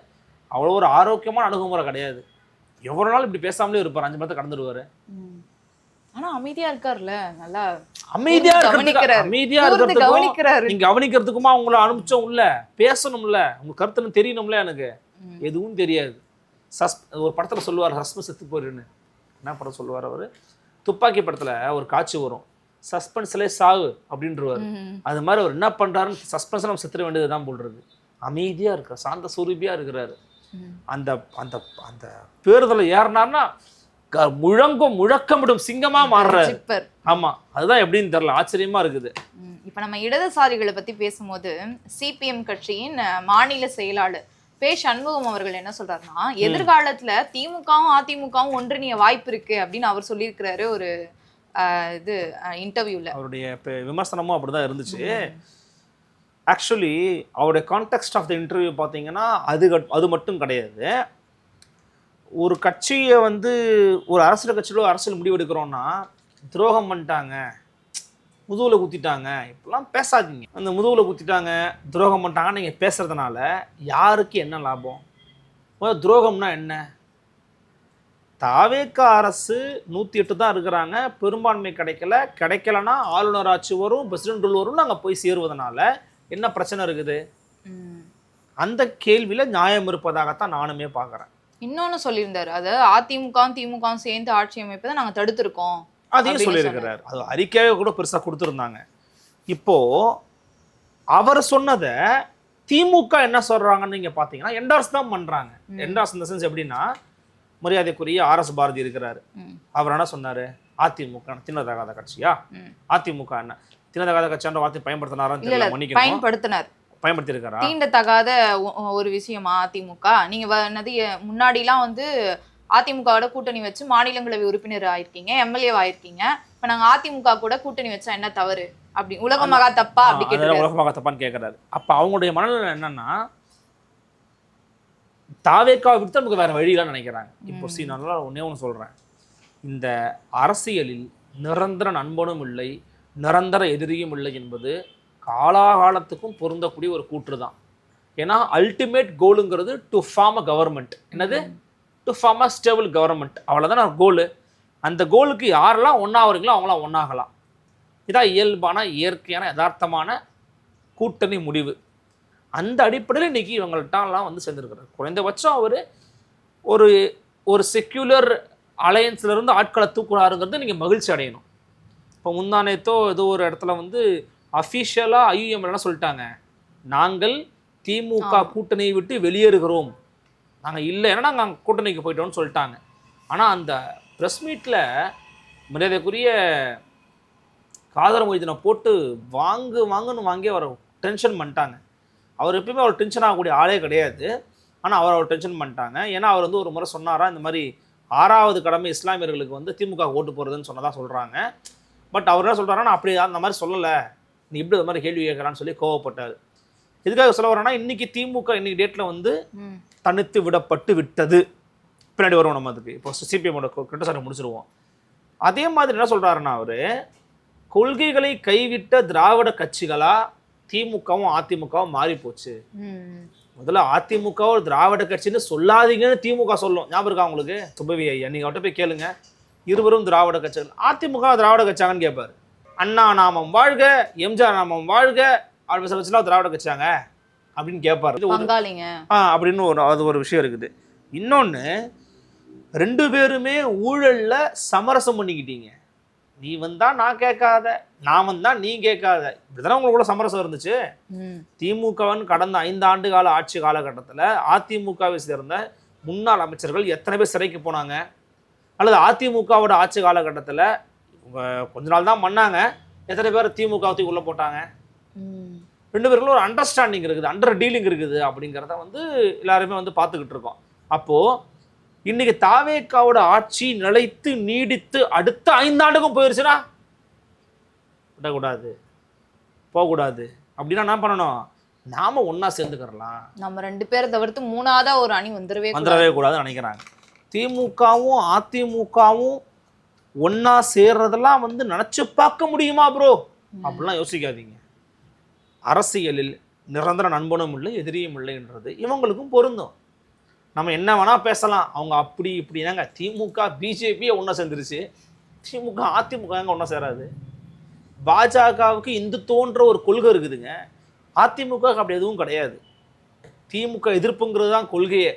அவ்வளோ ஒரு ஆரோக்கியமான அணுகுமுறை கிடையாது. எவ்வளவு நாள் இப்படி பேசாமலே இருப்பார், 5 மணி கடந்துடுவாரு. ஆனா அமைதியா இருக்காருல்ல, நல்லா அமைதியா கவனிக்கிறாரு. நீங்க கவனிக்கிறதுக்குமா உங்களை அனுப்பிச்சோம் உள்ள, பேசணும்ல, உங்க கருத்துன்னு தெரியணும்ல. எனக்கு எதுவும் தெரியாது. ஒரு படத்துல சொல்லுவார், சஸ்பென்ஸ் செத்து போயிருன்னு. என்ன படம் சொல்லுவார் அவரு, துப்பாக்கி படத்துல ஒரு காட்சி வரும், சஸ்பென்ஸ்லே சாவு அப்படின்றவாரு. அது மாதிரி அவர் என்ன பண்றாருன்னு சஸ்பென்ஸ் நம்ம செத்துற வேண்டியதுதான் போடுறது. அமைதியா இருக்கார், சாந்த சுரூபியா இருக்கிறாரு. அந்த அந்த அந்த பேருதல ஏறினார்னா முழக்கமிடும் சிங்கமா மாறுறாரு. ஆமா, அதுதான் எப்படின்னு தெரியல, ஆச்சரியமா இருக்குது. இப்ப நம்ம இடதுசாரிகளை பத்தி பேசும்போது சிபிஎம் கட்சியின் மாநில செயலாளர் பே. சண்முகம் அவர்கள் என்ன சொல்றாருன்னா, எதிர்காலத்துல திமுகவும் அதிமுகவும் ஒன்றிணைய வாய்ப்பு இருக்கு அப்படின்னு அவர் சொல்லியிருக்கிறாரு ஒரு இது இன்டர்வியூல. அவருடைய விமர்சனமும் அப்படிதான் இருந்துச்சு. ஆக்சுவலி அவருடைய கான்டெக்ஸ்ட் ஆஃப் த இன்டர்வியூ பார்த்தீங்கன்னா அது மட்டும் கிடையாது. ஒரு கட்சியை ஒரு அரசியல் கட்சியிலோ அரசியல் முடிவு எடுக்கிறோன்னா, துரோகம் பண்ணிட்டாங்க, முதுகுல குத்திட்டாங்க, இப்பெல்லாம் பேசாதீங்க. அந்த முதுகுல குத்திட்டாங்க, துரோகம் பண்ணிட்டாங்க நீங்கள் பேசுறதுனால யாருக்கு என்ன லாபம்? துரோகம்னா என்ன? தாவேக அரசு 108 தான் இருக்கிறாங்க, பெரும்பான்மை கிடைக்கலன்னா ஆளுநர் ஆட்சி வரும், பிரசிடென்ட் ரூல் வரும், நாங்கள் போய் சேருவதனால என்ன பிரச்சனை இருக்குது? அந்த கேள்வியில நியாயம் இருப்பதாகத்தான் நானுமே பார்க்குறேன். இன்னொன்னு சொல்லியிருந்தாரு, அது அதிமுகவும் திமுகவும் சேர்ந்து ஆட்சி அமைப்பதை நாங்கள் தடுத்திருக்கோம், அதையும் சொல்லியிருக்கிறார். அது அறிக்கையாக கூட பெருசா கொடுத்துருந்தாங்க. இப்போ அவர் சொன்னதை திமுக என்ன சொல்றாங்கன்னு நீங்க பாத்தீங்கன்னா என்டார்ஸ் தான் பண்றாங்க. என்டார்ஸ் இந்த சென்ஸ் எப்படின்னா, மரியாதைக்குரிய RS பாரதி இருக்கிறாரு, அவர் என்ன சொன்னாரு, அதிமுக தின்னதகாத கட்சியா, அதிமுக என்ன தின்னதகாத கட்சியான வார்த்தை பயன்படுத்தினார், பயன்படுத்தியிருக்காரா? தீண்டத்தகாத ஒரு விஷயமா அதிமுக? நீங்க முன்னாடிலாம் அதிமுகவோட கூட்டணி வச்சு மாநிலங்களவை உறுப்பினர் ஆயிருக்கீங்க, எம்எல்ஏ ஆயிருக்கீங்க. இப்ப நாங்க அதிமுக கூட கூட்டணி வச்சா என்ன தவறு? அப்படி உலகமாக தப்பா அப்படி கேட்கிறாரு. உலகமாக தப்பான்னு கேட்கறாரு. அப்ப அவங்களுடைய மனநிலை என்னன்னா, தாவேக்காவை விட்டு நமக்கு வேற வழியெல்லாம் நினைக்கிறாங்க. இப்போ நல்லா ஒன்னே ஒன்று சொல்றேன், இந்த அரசியலில் நிரந்தர நண்பனும் இல்லை, நிரந்தர எதிரியும் இல்லை என்பது காலாகாலத்துக்கும் பொருந்தக்கூடிய ஒரு கூற்று தான். ஏன்னா அல்டிமேட் கோலுங்கிறது டு ஃபார்ம் அ கவர்மெண்ட். என்னது? To form a stable government. அவ்வளோதான் கோலு. அந்த கோலுக்கு யாரெல்லாம் ஒன்றாகிறீங்களோ அவங்களாம் ஒன்றாகலாம். இதான் இயல்பான இயற்கையான யதார்த்தமான கூட்டணி முடிவு. அந்த அடிப்படையில் இன்னைக்கு இவங்கள்ட்டலாம் சேர்ந்துருக்கிறார். குறைந்தபட்சம் அவர் ஒரு ஒரு செக்யூலர் அலையன்ஸ்லேருந்து ஆட்களை தூக்குறாருங்கிறது நீங்கள் மகிழ்ச்சி அடையணும். இப்போ முந்தானேத்தோ ஏதோ ஒரு இடத்துல அஃபிஷியலாக IUM என்ன சொல்லிட்டாங்க, நாங்கள் திமுக கூட்டணியை விட்டு வெளியேறுகிறோம், நாங்கள் இல்லை, ஏன்னா நாங்கள் கூட்டணிக்கு போயிட்டோம்னு சொல்லிட்டாங்க. ஆனால் அந்த ப்ரெஸ் மீட்டில் மரியாதைக்குரிய காதர் மொய்தீனை போட்டு வாங்குன்னு வாங்கி அவரை டென்ஷன் பண்ணிட்டாங்க. அவர் எப்பயுமே அவர் டென்ஷன் ஆகக்கூடிய ஆளே கிடையாது, ஆனால் அவர் டென்ஷன் பண்ணிட்டாங்க. ஏன்னா அவர் ஒரு முறை சொன்னாரா, இந்த மாதிரி 6வது கடமை இஸ்லாமியர்களுக்கு திமுக ஓட்டு போகிறதுன்னு சொன்னதாக சொல்கிறாங்க. பட் அவர் என்ன சொல்கிறாருன்னா, அப்படி அந்த மாதிரி சொல்லலை, நீ இப்படி அது மாதிரி கேள்வி கேட்கலான்னு சொல்லி கோவப்பட்டார். எதுக்காக சொல்ல வரேன்னா, இன்னைக்கு திமுக இன்னைக்கு டேட்டில் தனித்து விடப்பட்டு விட்டது. பின்னாடி வருவோம் நம்ம அதுக்கு. இப்போ சிபிஎம்மோட கிட்டத்தட்ட முடிச்சிருவோம். அதே மாதிரி என்ன சொல்கிறாருன்னா, அவர் கொள்கைகளை கைவிட்ட திராவிட கட்சிகளா திமுகவும் அதிமுகவும் மாறி போச்சு. முதல்ல அதிமுக ஒரு திராவிட கட்சின்னு சொல்லாதீங்கன்னு திமுக சொல்லும். ஞாபகம் இருக்கா உங்களுக்கு? சுபவி ஐயா, நீங்க அவட்ட போய் கேளுங்க, இருவரும் திராவிட கட்சிகள். அதிமுக திராவிட கட்சியாங்கன்னு கேட்பாரு. அண்ணா நாமம் வாழ்க, எம்ஜிஆர் நாமம் வாழ்க, அப்படி வச்சுலாம் திராவிட கட்சியாங்க அப்படின்னு கேட்பாரு. அப்படின்னு அது ஒரு விஷயம் இருக்குது. இன்னொன்னு, 2 பேருமே ஊழல்ல சமரசம் பண்ணிக்கிட்டீங்க. நீ வந்தா நான் கேட்காத, நான் வந்தா நீ கேட்காத, இப்படிதானே உங்களுக்குள்ள சமரசம் இருந்துச்சு. திமுகவின் கடந்த 5 ஆண்டு கால ஆட்சி காலகட்டத்தில் அதிமுகவை சேர்ந்த முன்னாள் அமைச்சர்கள் எத்தனை பேர் சிறைக்கு போனாங்க? அல்லது அதிமுகவோட ஆட்சி காலகட்டத்தில் கொஞ்ச நாள் தான் பண்ணாங்க, எத்தனை பேர் திமுக உள்ள போட்டாங்க? 2 பேருக்குள்ள ஒரு அண்டர்ஸ்டாண்டிங் இருக்குது, அண்டர் டீலிங் இருக்குது அப்படிங்கிறத வந்து எல்லாருமே வந்து பார்த்துக்கிட்டு இருக்கோம். அப்போது இன்னைக்கு தாவேக்காவோட ஆட்சி நிலைத்து நீடித்து அடுத்த 5 ஆண்டுக்கும் போயிருச்சுன்னா விடக்கூடாது, போகக்கூடாது. அப்படின்னா என்ன பண்ணணும்? நாம ஒன்னா சேர்ந்துக்கிறலாம். நம்ம 2 பேரை தவிர்த்து 3ஆவதா ஒரு அணி வந்துடவே கூடாதுன்னு நினைக்கிறாங்க. திமுகவும் அதிமுகவும் ஒன்னா சேர்றதெல்லாம் வந்து நினைச்சு பார்க்க முடியுமா ப்ரோ? அப்படிலாம் யோசிக்காதீங்க. அரசியலில் நிரந்தர நண்பனும் இல்லை எதிரியும் இல்லைன்றது இவங்களுக்கும் பொருந்தும். நம்ம என்ன வேணா பேசலாம், அவங்க அப்படி இப்படினாங்க. திமுக பிஜேபியே ஒன்றா சேர்ந்துருச்சு, திமுக அதிமுக எங்க ஒன்றா சேராது? பாஜகவுக்கு இந்துத்துவன்ற ஒரு கொள்கை இருக்குதுங்க, அதிமுக அப்படி எதுவும் கிடையாது. திமுக எதிர்ப்புங்கிறது தான் கொள்கையே.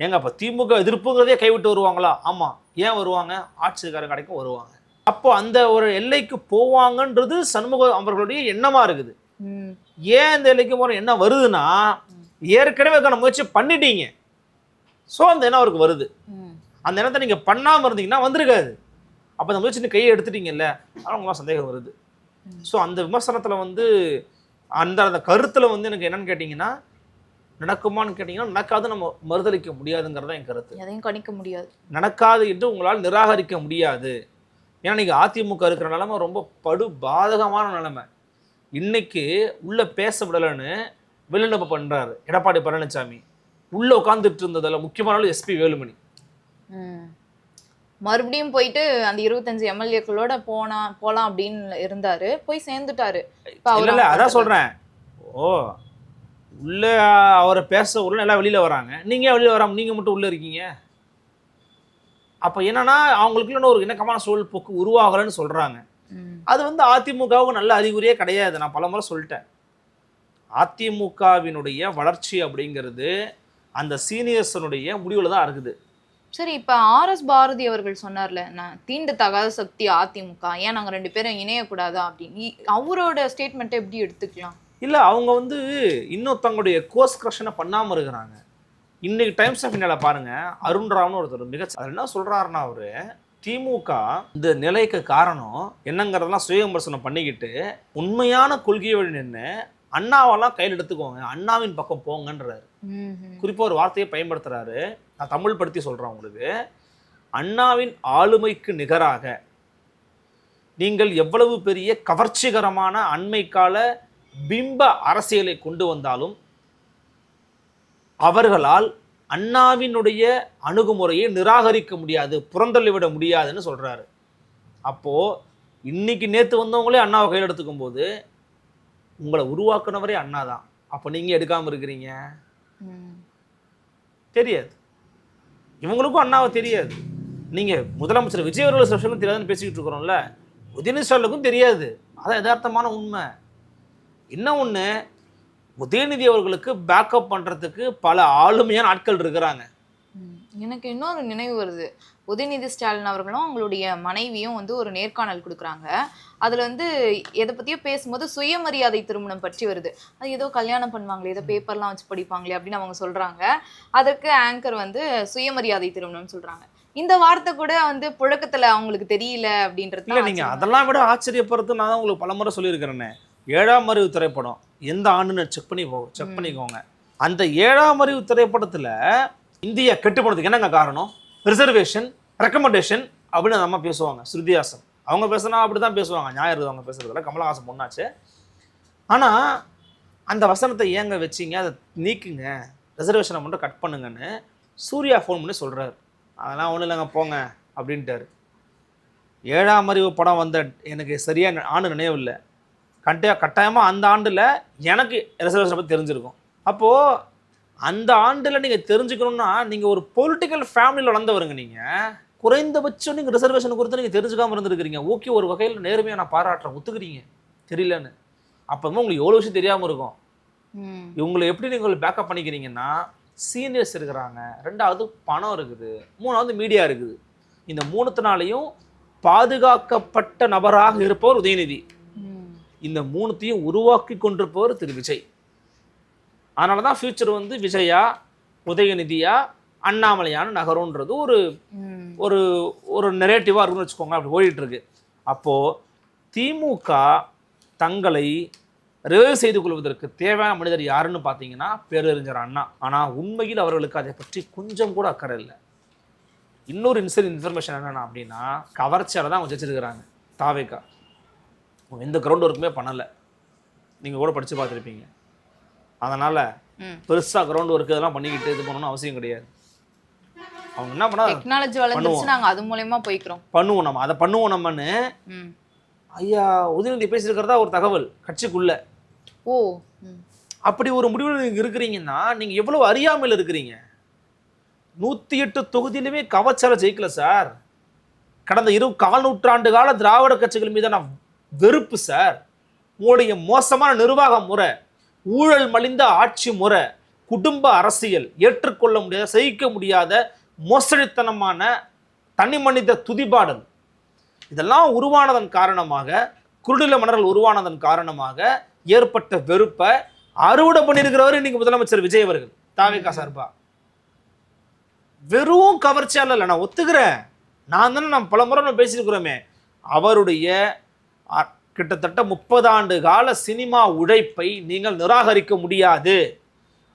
ஏங்க அப்போ திமுக எதிர்ப்புங்கிறதே கைவிட்டு வருவாங்களா? ஆமாம். ஏன் வருவாங்க? ஆட்சிக்காரங்க கடைக்கும் வருவாங்க. அப்போ அந்த ஒரு எல்லைக்கு போவாங்கன்றது சண்முக அவர்களுடைய எண்ணமா இருக்குது. ஏன் இந்த எல்லைக்கு போகிற எண்ணம் வருதுன்னா, ஏற்கனவே முயற்சி பண்ணிட்டீங்க, ஸோ அந்த எண்ணம் அவருக்கு வருது. அந்த எண்ணத்தை நீங்கள் பண்ணாமல் இருந்தீங்கன்னா வந்திருக்காது. அப்போ அந்த முயற்சி கையை எடுத்துட்டீங்கல்ல, அவங்களாம் சந்தேகம் வருது. ஸோ அந்த விமர்சனத்தில் வந்து அந்த கருத்தில் வந்து எனக்கு என்னன்னு கேட்டிங்கன்னா, நடக்குமான்னு கேட்டிங்கன்னா நடக்காது, நம்ம மறுதளிக்க முடியாதுங்கிறது தான் என் கருத்து. எதையும் கணிக்க முடியாது, நடக்காது என்று உங்களால் நிராகரிக்க முடியாது. ஏன்னா நீங்கள் அதிமுக இருக்கிற நிலைமை ரொம்ப படு பாதகமான நிலைமை. இன்னைக்கு உள்ள பேச விடலைன்னு வெளிநடப்பு பண்ணுறாரு எடப்பாடி பழனிசாமி. உள்ள உட்காந்துட்டு இருந்ததில் முக்கியமான எஸ்பி வேலுமணி மறுபடியும் போயிட்டு அந்த 25 எம்எல்ஏக்களோட போலாம் அப்படின்னு இருந்தாரு, போய் சேர்ந்துட்டாரு. இல்ல அதான் சொல்றேன். ஓ உள்ள அவரை பேச உள்ள எல்லாம் வெளியில வராங்க, நீங்க வெளியில வராம நீங்க மட்டும் உள்ள இருக்கீங்க. அப்ப என்னன்னா அவங்களுக்குள்ள ஒரு இணக்கமான சூழல் போக்கு உருவாகலன்னு சொல்றாங்க. அது வந்து அதிமுகவுக்கு நல்ல அறிகுறியே கிடையாது. நான் பலமுறை சொல்லிட்டேன். அதிமுகவினுடைய வளர்ச்சி அப்படிங்கிறது அந்த சீனியர்ஸனுடைய முடிவுல தான் இருக்குது. சரி, இப்ப RS பாரதி அவர்கள் சொன்னார்ல, நான் தீண்டத்தகாத சக்தி அதிமுக, ஏன் நாங்க 2 பேரும் இணையக்கூடாதா அப்படின்னு, அவரோட ஸ்டேட்மெண்ட்டை எப்படி எடுத்துக்கலாம்? இல்ல அவங்க வந்து இன்னும் தங்களுடைய கோர்ஸ் கரெக்ஷனை பண்ணாம இருக்கிறாங்க. இன்னைக்கு டைம்ஸ் ஆஃப் இந்தியாவில் பாருங்க, அருண் ராவ்னு ஒருத்தர் அது என்ன சொல்றாருன்னா, அவரு திமுக இந்த நிலைக்கு காரணம் என்னங்கிறதெல்லாம் சுய விமர்சனம் பண்ணிக்கிட்டு உண்மையான கொள்கையை வழி நின்று அண்ணாவெல்லாம் கையில் எடுத்துக்கோங்க, அண்ணாவின் பக்கம் போங்கன்றாரு. குறிப்பா ஒரு வார்த்தையை பயன்படுத்துறாரு, நான் தமிழ் படுத்தி சொல்றேன் உங்களுக்கு. அண்ணாவின் ஆளுமைக்கு நிகராக நீங்கள் எவ்வளவு பெரிய கவர்ச்சிகரமான அண்மை கால பிம்ப அரசியலை கொண்டு வந்தாலும் அவர்களால் அண்ணாவினுடைய அணுகுமுறையை நிராகரிக்க முடியாது, புறந்தள்ளிவிட முடியாதுன்னு சொல்றாரு. அப்போ இன்னைக்கு நேற்று வந்தவங்களே அண்ணாவை கையில் எடுத்துக்கும் போது உங்களை உருவாக்குனவரே அண்ணா தான். அப்போ நீங்க எடுக்காம இருக்கிறீங்க? தெரியாது, இவங்களுக்கும் அண்ணாவை தெரியாது. நீங்க முதலமைச்சர் விஜய் அவர்கள் சில விஷயங்களும் தெரியாதுன்னு பேசிக்கிட்டு இருக்கிறோம்ல, உதயநிதி ஸ்டாலினுக்கும் தெரியாது. அதான் யதார்த்தமான உண்மை. என்ன ஒன்று, உதயநிதி அவர்களுக்கு பேக்கப் பண்ணுறதுக்கு பல ஆளுமையான ஆட்கள் இருக்கிறாங்க. எனக்கு இன்னொரு நினைவு வருது. உதயநிதி ஸ்டாலின் அவர்களும் அவங்களுடைய மனைவியும் வந்து ஒரு நேர்காணல் கொடுக்குறாங்க. அதில் வந்து எதை பற்றியோ பேசும்போது சுயமரியாதை திருமணம் பற்றி வருது. அது ஏதோ கல்யாணம் பண்ணுவாங்களே, ஏதோ பேப்பர்லாம் வச்சு படிப்பாங்களே அப்படின்னு அவங்க சொல்கிறாங்க. அதற்கு ஆங்கர் வந்து சுயமரியாதை திருமணம்னு சொல்கிறாங்க. இந்த வார்த்தை கூட வந்து புழக்கத்தில் அவங்களுக்கு தெரியல அப்படின்றது. இல்லை, நீங்கள் அதெல்லாம் விட ஆச்சரியப்படுறது நான் தான் உங்களுக்கு பலமுறை சொல்லியிருக்கிறேன்னே. 7ஆம் அறிவு திரைப்படம் எந்த ஆண்டுன்னு செக் பண்ணிக்கோங்க. அந்த 7ஆம் அறிவு திரைப்படத்தில் இந்தியா கெட்டுப்போனதுக்கு என்னங்க காரணம்? ரிசர்வேஷன், ரெக்கமெண்டேஷன் அப்படின்னு நம்ம பேசுவாங்க. ஸ்ருதிஹாசன் அவங்க பேசுனா அப்படி தான் பேசுவாங்க. ஞாயிறு அவங்க பேசுறதுல கமலஹாசன் பொண்ணாச்சு. ஆனால் அந்த வசனத்தை ஏங்க வச்சிங்க, அதை நீக்குங்க, ரிசர்வேஷனை மட்டும் கட் பண்ணுங்கன்னு சூர்யா ஃபோன் பண்ணி சொல்கிறார். அதெல்லாம் ஒன்றும் இல்லைங்க போங்க அப்படின்ட்டார். 7ஆம் அறிவு படம் வந்த எனக்கு சரியாக ஆண்டு நினைவில்லை. கட்டாயமாக அந்த ஆண்டில் எனக்கு ரிசர்வேஷனை பற்றி தெரிஞ்சிருக்கும். அப்போது அந்த ஆண்டில் நீங்கள் தெரிஞ்சுக்கணுன்னா நீங்கள் ஒரு பொலிட்டிக்கல் ஃபேமிலியில் வளர்ந்தவருங்க. நீங்கள் குறைந்தபட்சம் நீங்கள் ரிசர்வேஷன் குறித்து நீங்கள் தெரிஞ்சுக்காமல் இருந்துருக்கிறீங்க. ஓகே, ஒரு வகையில் நேர்மையாக நான் பாராட்டுறேன், ஒத்துக்கிறீங்க, தெரியலன்னு. அப்போதான் உங்களுக்கு எவ்வளோ விஷயம் தெரியாமல் இருக்கும். இவங்களை எப்படி நீங்கள் பேக்கப் பண்ணிக்கிறீங்கன்னா, சீனியர்ஸ் இருக்கிறாங்க, 2வது பணம் இருக்குது, 3வது மீடியா இருக்குது. இந்த 3த்தினாலையும் பாதுகாக்கப்பட்ட நபராக இருப்பவர் உதயநிதி. இந்த 3த்தையும் உருவாக்கி கொண்டிருப்பவர் திரு விஜய். அதனால தான் ஃபியூச்சர் வந்து விஜயா, உதயநிதியா, அண்ணாமலையான நகரம்ன்றது ஒரு ஒரு ஒரு நெரேட்டிவாக இருக்குன்னு வச்சுக்கோங்க, அப்படி ஓடிட்டு இருக்கு. அப்போது திமுக தங்களை ரிவைவ் செய்து கொள்வதற்கு தேவையான மனிதர் யாருன்னு பார்த்தீங்கன்னா பேரறிஞர் அண்ணா. ஆனால் உண்மையில் அவர்களுக்கு அதை பற்றி கொஞ்சம் கூட அக்கறை இல்லை. இன்னொரு இன்ஃபர்மேஷன் என்னென்னா அப்படின்னா, கவர்ச்சியால் தான் அவங்க ஜெயிச்சிருக்கிறாங்க தாவேக்கா. அவங்க எந்த கிரவுண்ட் ஒர்க்குமே பண்ணலை, நீங்கள் கூட படித்து பார்த்துருப்பீங்க. அதனால் பெருசாக கிரவுண்ட் ஒர்க் இதெல்லாம் பண்ணிக்கிட்டு இது பண்ணணும்னு அவசியம் கிடையாது. அவங்க என்ன பண்ணா டெக்னாலஜி வளர்ந்துச்சு, நாங்கள் அது மூலமா போய்க்கிறோம், பண்ணுவோம், நம்ம அதை பண்ணுவோம் நம்மன்னு ஐயா உதயநிதி பேசியிருக்கிறதா ஒரு தகவல் கட்சிக்குள்ள. ஓ, அப்படி ஒரு முடிவில் நீங்கள் இருக்கிறீங்கன்னா நீங்கள் எவ்வளவு அறியாமையில் இருக்கிறீங்க. 108 தொகுதியிலுமே கவர்ச்சியால ஜெயிக்கல சார். கடந்த 4 நூற்றாண்டு கால திராவிட கட்சிகள் மீதான வெறுப்பு சார். உங்களுடைய மோசமான நிர்வாக முறை, ஊழல் மலிந்த ஆட்சி முறை, குடும்ப அரசியல், ஏற்றுக்கொள்ள முடியாத சகிக்க முடியாத மோசடித்தனமான தனி மனித துதிபாடல், இதெல்லாம் உருவானதன் காரணமாக, குருநில மன்னர்கள் உருவானதன் காரணமாக ஏற்பட்ட வெறுப்பை அறுவடை பண்ணியிருக்கிறவர் இன்னைக்கு முதலமைச்சர் விஜய் அவர்கள் தாவேகா சார்பா. வெறும் கவர்ச்சியால இல்லை, நான் ஒத்துக்கிறேன். நான் தானே நம்ம பல முறை நம்ம பேசியிருக்கிறோமே, அவருடைய கிட்டத்தட்ட 30 ஆண்டு கால சினிமா உழைப்பை நீங்கள் நிராகரிக்க முடியாது.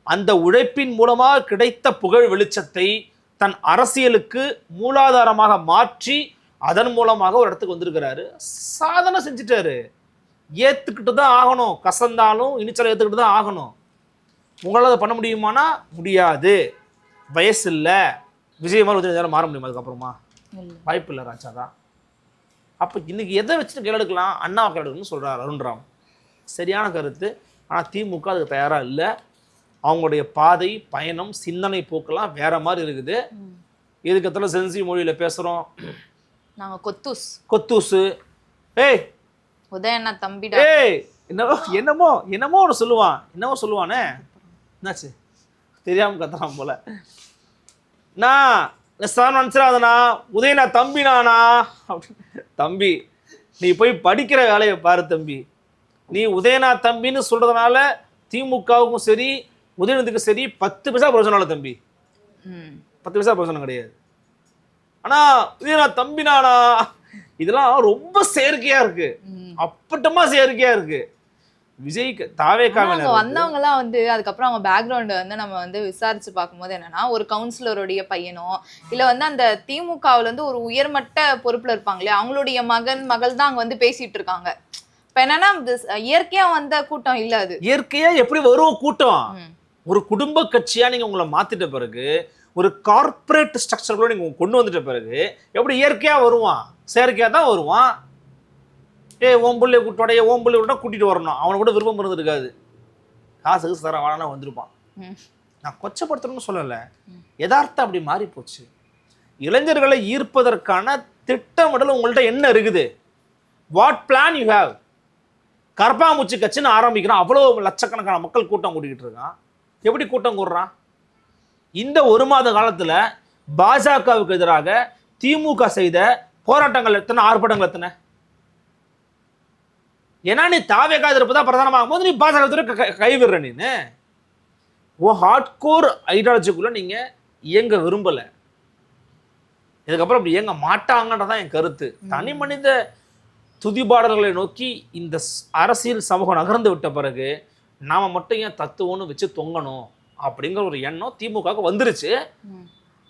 அந்த உழைப்பின் மூலமாக கிடைத்த புகழ் வெளிச்சத்தை தன் அரசியலுக்கு மூலாதாரமாக மாற்றி அதன் மூலமாக ஒரு இடத்துக்கு வந்திருக்கிறாரு. சாதனை செஞ்சுட்டாரு. ஏற்றுக்கிட்டு தான் ஆகணும், கசந்தாலும் இனிச்சலை ஏற்றுக்கிட்டு தான் ஆகணும். உங்களால் அதை பண்ண முடியுமானா முடியாது. வயசு இல்லை. விஜய் மாதிரி நேரம் மாற முடியுமா அதுக்கப்புறமா? வாய்ப்பு இல்லை ராஜா தான். அப்போ இன்னைக்கு எதை வச்சுட்டு கேளெடுக்கலாம்? அண்ணா கேளெடுக்கணும்னு சொல்கிறார் அருண்ராம். சரியான கருத்து. ஆனால் திமுக அதுக்கு தயாராக இல்லை. அவங்களுடைய பாதை, பயணம், சிந்தனை போக்கெல்லாம் வேற மாதிரி இருக்குது. இதுக்கு எத்தனை சென்சி மொழியில் பேசுகிறோம் நாங்கள். கொத்தூசு ஏய் உதயண்ணா தம்பிடா, ஏய் என்னமோ ஒன்று சொல்லுவானே, என்னாச்சு தெரியாமல் கத்துறான் போல. நான் நினச்சிடாதண்ணா, உதயண்ணா தம்பினானா அப்படின்னு. தம்பி நீ போய் படிக்கிற வேலையை பாரு தம்பி. நீ உதயண்ணா தம்பின்னு சொல்றதுனால திமுகவுக்கும் சரி உதயநிதிக்கும் சரி 10 பைசா பிரயோஜனம் இல்லை தம்பி. 10 பைசா பிரயோஜனம் கிடையாது. ஆனா உதயண்ணா தம்பினானா இதெல்லாம் ரொம்ப செயற்கையா இருக்கு, அப்பட்டமா செயற்கையா இருக்கு. விஜய்க்கு தாவேக்காக வந்தவங்க எல்லாம் வந்து அதுக்கப்புறம் அவங்க பேக்ரவுண்ட் வந்து நம்ம வந்து விசாரிச்சு பார்க்கும்போது என்னன்னா, ஒரு கவுன்சிலருடைய பையனோ இல்ல வந்து அந்த திமுகவுல இருந்து ஒரு உயர்மட்ட பொறுப்புல இருப்பாங்களே அவங்களுடைய மகள் தான் அங்க வந்து பேசிட்டு இருக்காங்க. இப்ப என்னன்னா இயற்கையா வந்த கூட்டம் இல்ல. அது இயற்கையா எப்படி வரும் கூட்டம்? ஒரு குடும்ப கட்சியா நீங்க உங்களை மாத்திட்ட பிறகு, ஒரு கார்பரேட் ஸ்ட்ரக்சர் நீங்க கொண்டு வந்துட்ட பிறகு எப்படி இயற்கையா வருவான்? செயற்கையா தான் வருவான். ஓம்புள்ளை கூட்டோடைய ஓம்புள்ளை விட்டா கூட்டிட்டு வரணும், அவனை கூட விருப்பம் இருந்திருக்காது. காசுக்கு தர வாழனா வந்திருப்பான். நான் கொச்சப்படுத்தணும்னு சொல்லலை, யதார்த்தம் அப்படி மாறி போச்சு. இளைஞர்களை ஈர்ப்பதற்கான திட்டமிடல் உங்கள்கிட்ட என்ன இருக்குது? What plan you have? கரப்பாம்பூச்சி கட்சின்னு ஆரம்பிக்கிறான், அவ்வளோ லட்சக்கணக்கான மக்கள் கூட்டம் கூட்டிகிட்டு இருக்கான். எப்படி கூட்டம் கூடுறான்? இந்த 1 மாத காலத்தில் பாஜகவுக்கு எதிராக திமுக செய்த போராட்டங்கள் எத்தனை, ஆர்ப்பாட்டங்கள் எத்தனை? ஏன்னா நீ தாவேகா இருப்பதா பிரதானமாகும் போது நீ பாஜக கைவிடுற. நீனு ஹார்ட்கோர் ஐடியாலஜிக்குள்ள நீங்க இயங்க விரும்பல. இதுக்கப்புறம் அப்படி இயங்க மாட்டாங்கன்றதான் என் கருத்து. தனி மனித துதிபாடல்களை நோக்கி இந்த அரசியல் சமூகம் நகர்ந்து விட்ட பிறகு நாம மட்டும் ஏன் தத்துவம்னு வச்சு தொங்கணும் அப்படிங்கிற ஒரு எண்ணம் திமுகவுக்கு வந்துருச்சு.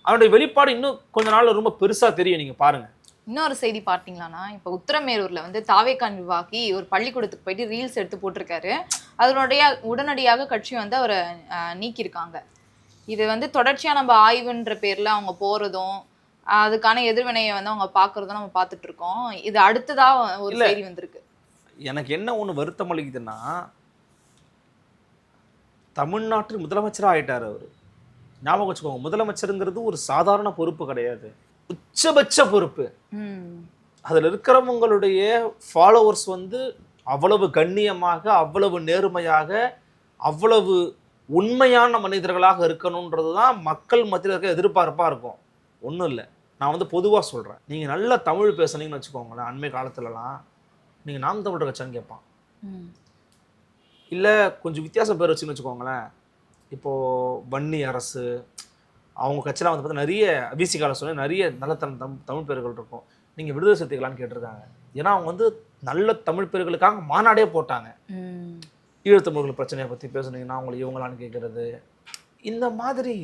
அவனுடைய வெளிப்பாடு இன்னும் கொஞ்ச நாள் ரொம்ப பெருசா தெரியும். நீங்க பாருங்க. இன்னொரு செய்தி பார்த்தீங்களான்னா, இப்போ உத்தரமேரூர்ல வந்து தாவேகா நிர்வாகி ஒரு பள்ளிக்கூடத்துக்கு போயிட்டு ரீல்ஸ் எடுத்து போட்டிருக்காரு. அதனுடைய உடனடியாக கட்சி வந்து அவரை நீக்கியிருக்காங்க. இது வந்து தொடர்ச்சியா நம்ம ஆய்வுன்ற பேர்ல அவங்க போறதும் அதுக்கான எதிர்வினையை வந்து அவங்க பாக்குறதும் நம்ம பார்த்துட்டு இருக்கோம். இது அடுத்ததா ஒரு செய்தி வந்திருக்கு. எனக்கு என்ன ஒண்ணு வருத்தம் அளிக்குதுன்னா, தமிழ்நாட்டில் முதலமைச்சராக ஆயிட்டார் அவரு. ஞாபகம் வச்சுக்கோங்க, முதலமைச்சருங்கிறது ஒரு சாதாரண பொறுப்பு கிடையாது, உச்சபட்ச பொறுப்பு. அதுல இருக்கிறவங்களுடைய ஃபாலோவர்ஸ் வந்து அவ்வளவு கண்ணியமாக, அவ்வளவு நேர்மையாக, அவ்வளவு உண்மையான மனிதர்களாக இருக்கணும்ன்றது தான் மக்கள் மத்தியில் இருக்க எதிர்பார்ப்பாக இருக்கும். ஒன்றும் இல்லை, நான் வந்து பொதுவாக சொல்கிறேன். நீங்கள் நல்ல தமிழ் பேசுனீங்கன்னு வச்சுக்கோங்களேன், அண்மை காலத்துலலாம் நீங்கள் நாம் தமிழர் கட்சின்னு கேட்பான். இல்லை கொஞ்சம் வித்தியாசம் பேர் வச்சுன்னு வச்சுக்கோங்களேன், இப்போது வன்னி அரசு அவங்க கட்சியில் வந்து பார்த்தா நிறைய அபிசி காலம் சொல்லி நிறைய நல்ல தமிழ் பேர்கள் இருக்கும். நீங்கள் விடுதலை சிறுத்தைகளான்னு கேட்டிருக்காங்க. ஏன்னா அவங்க வந்து நல்ல தமிழ் பேர்களுக்காக மாநாடே போட்டாங்க. ஈழத்தமிழர்கள் பிரச்சனையை பற்றி பேசுனீங்கன்னா அவங்களை இவங்களான்னு கேட்குறது, இந்த மாதிரி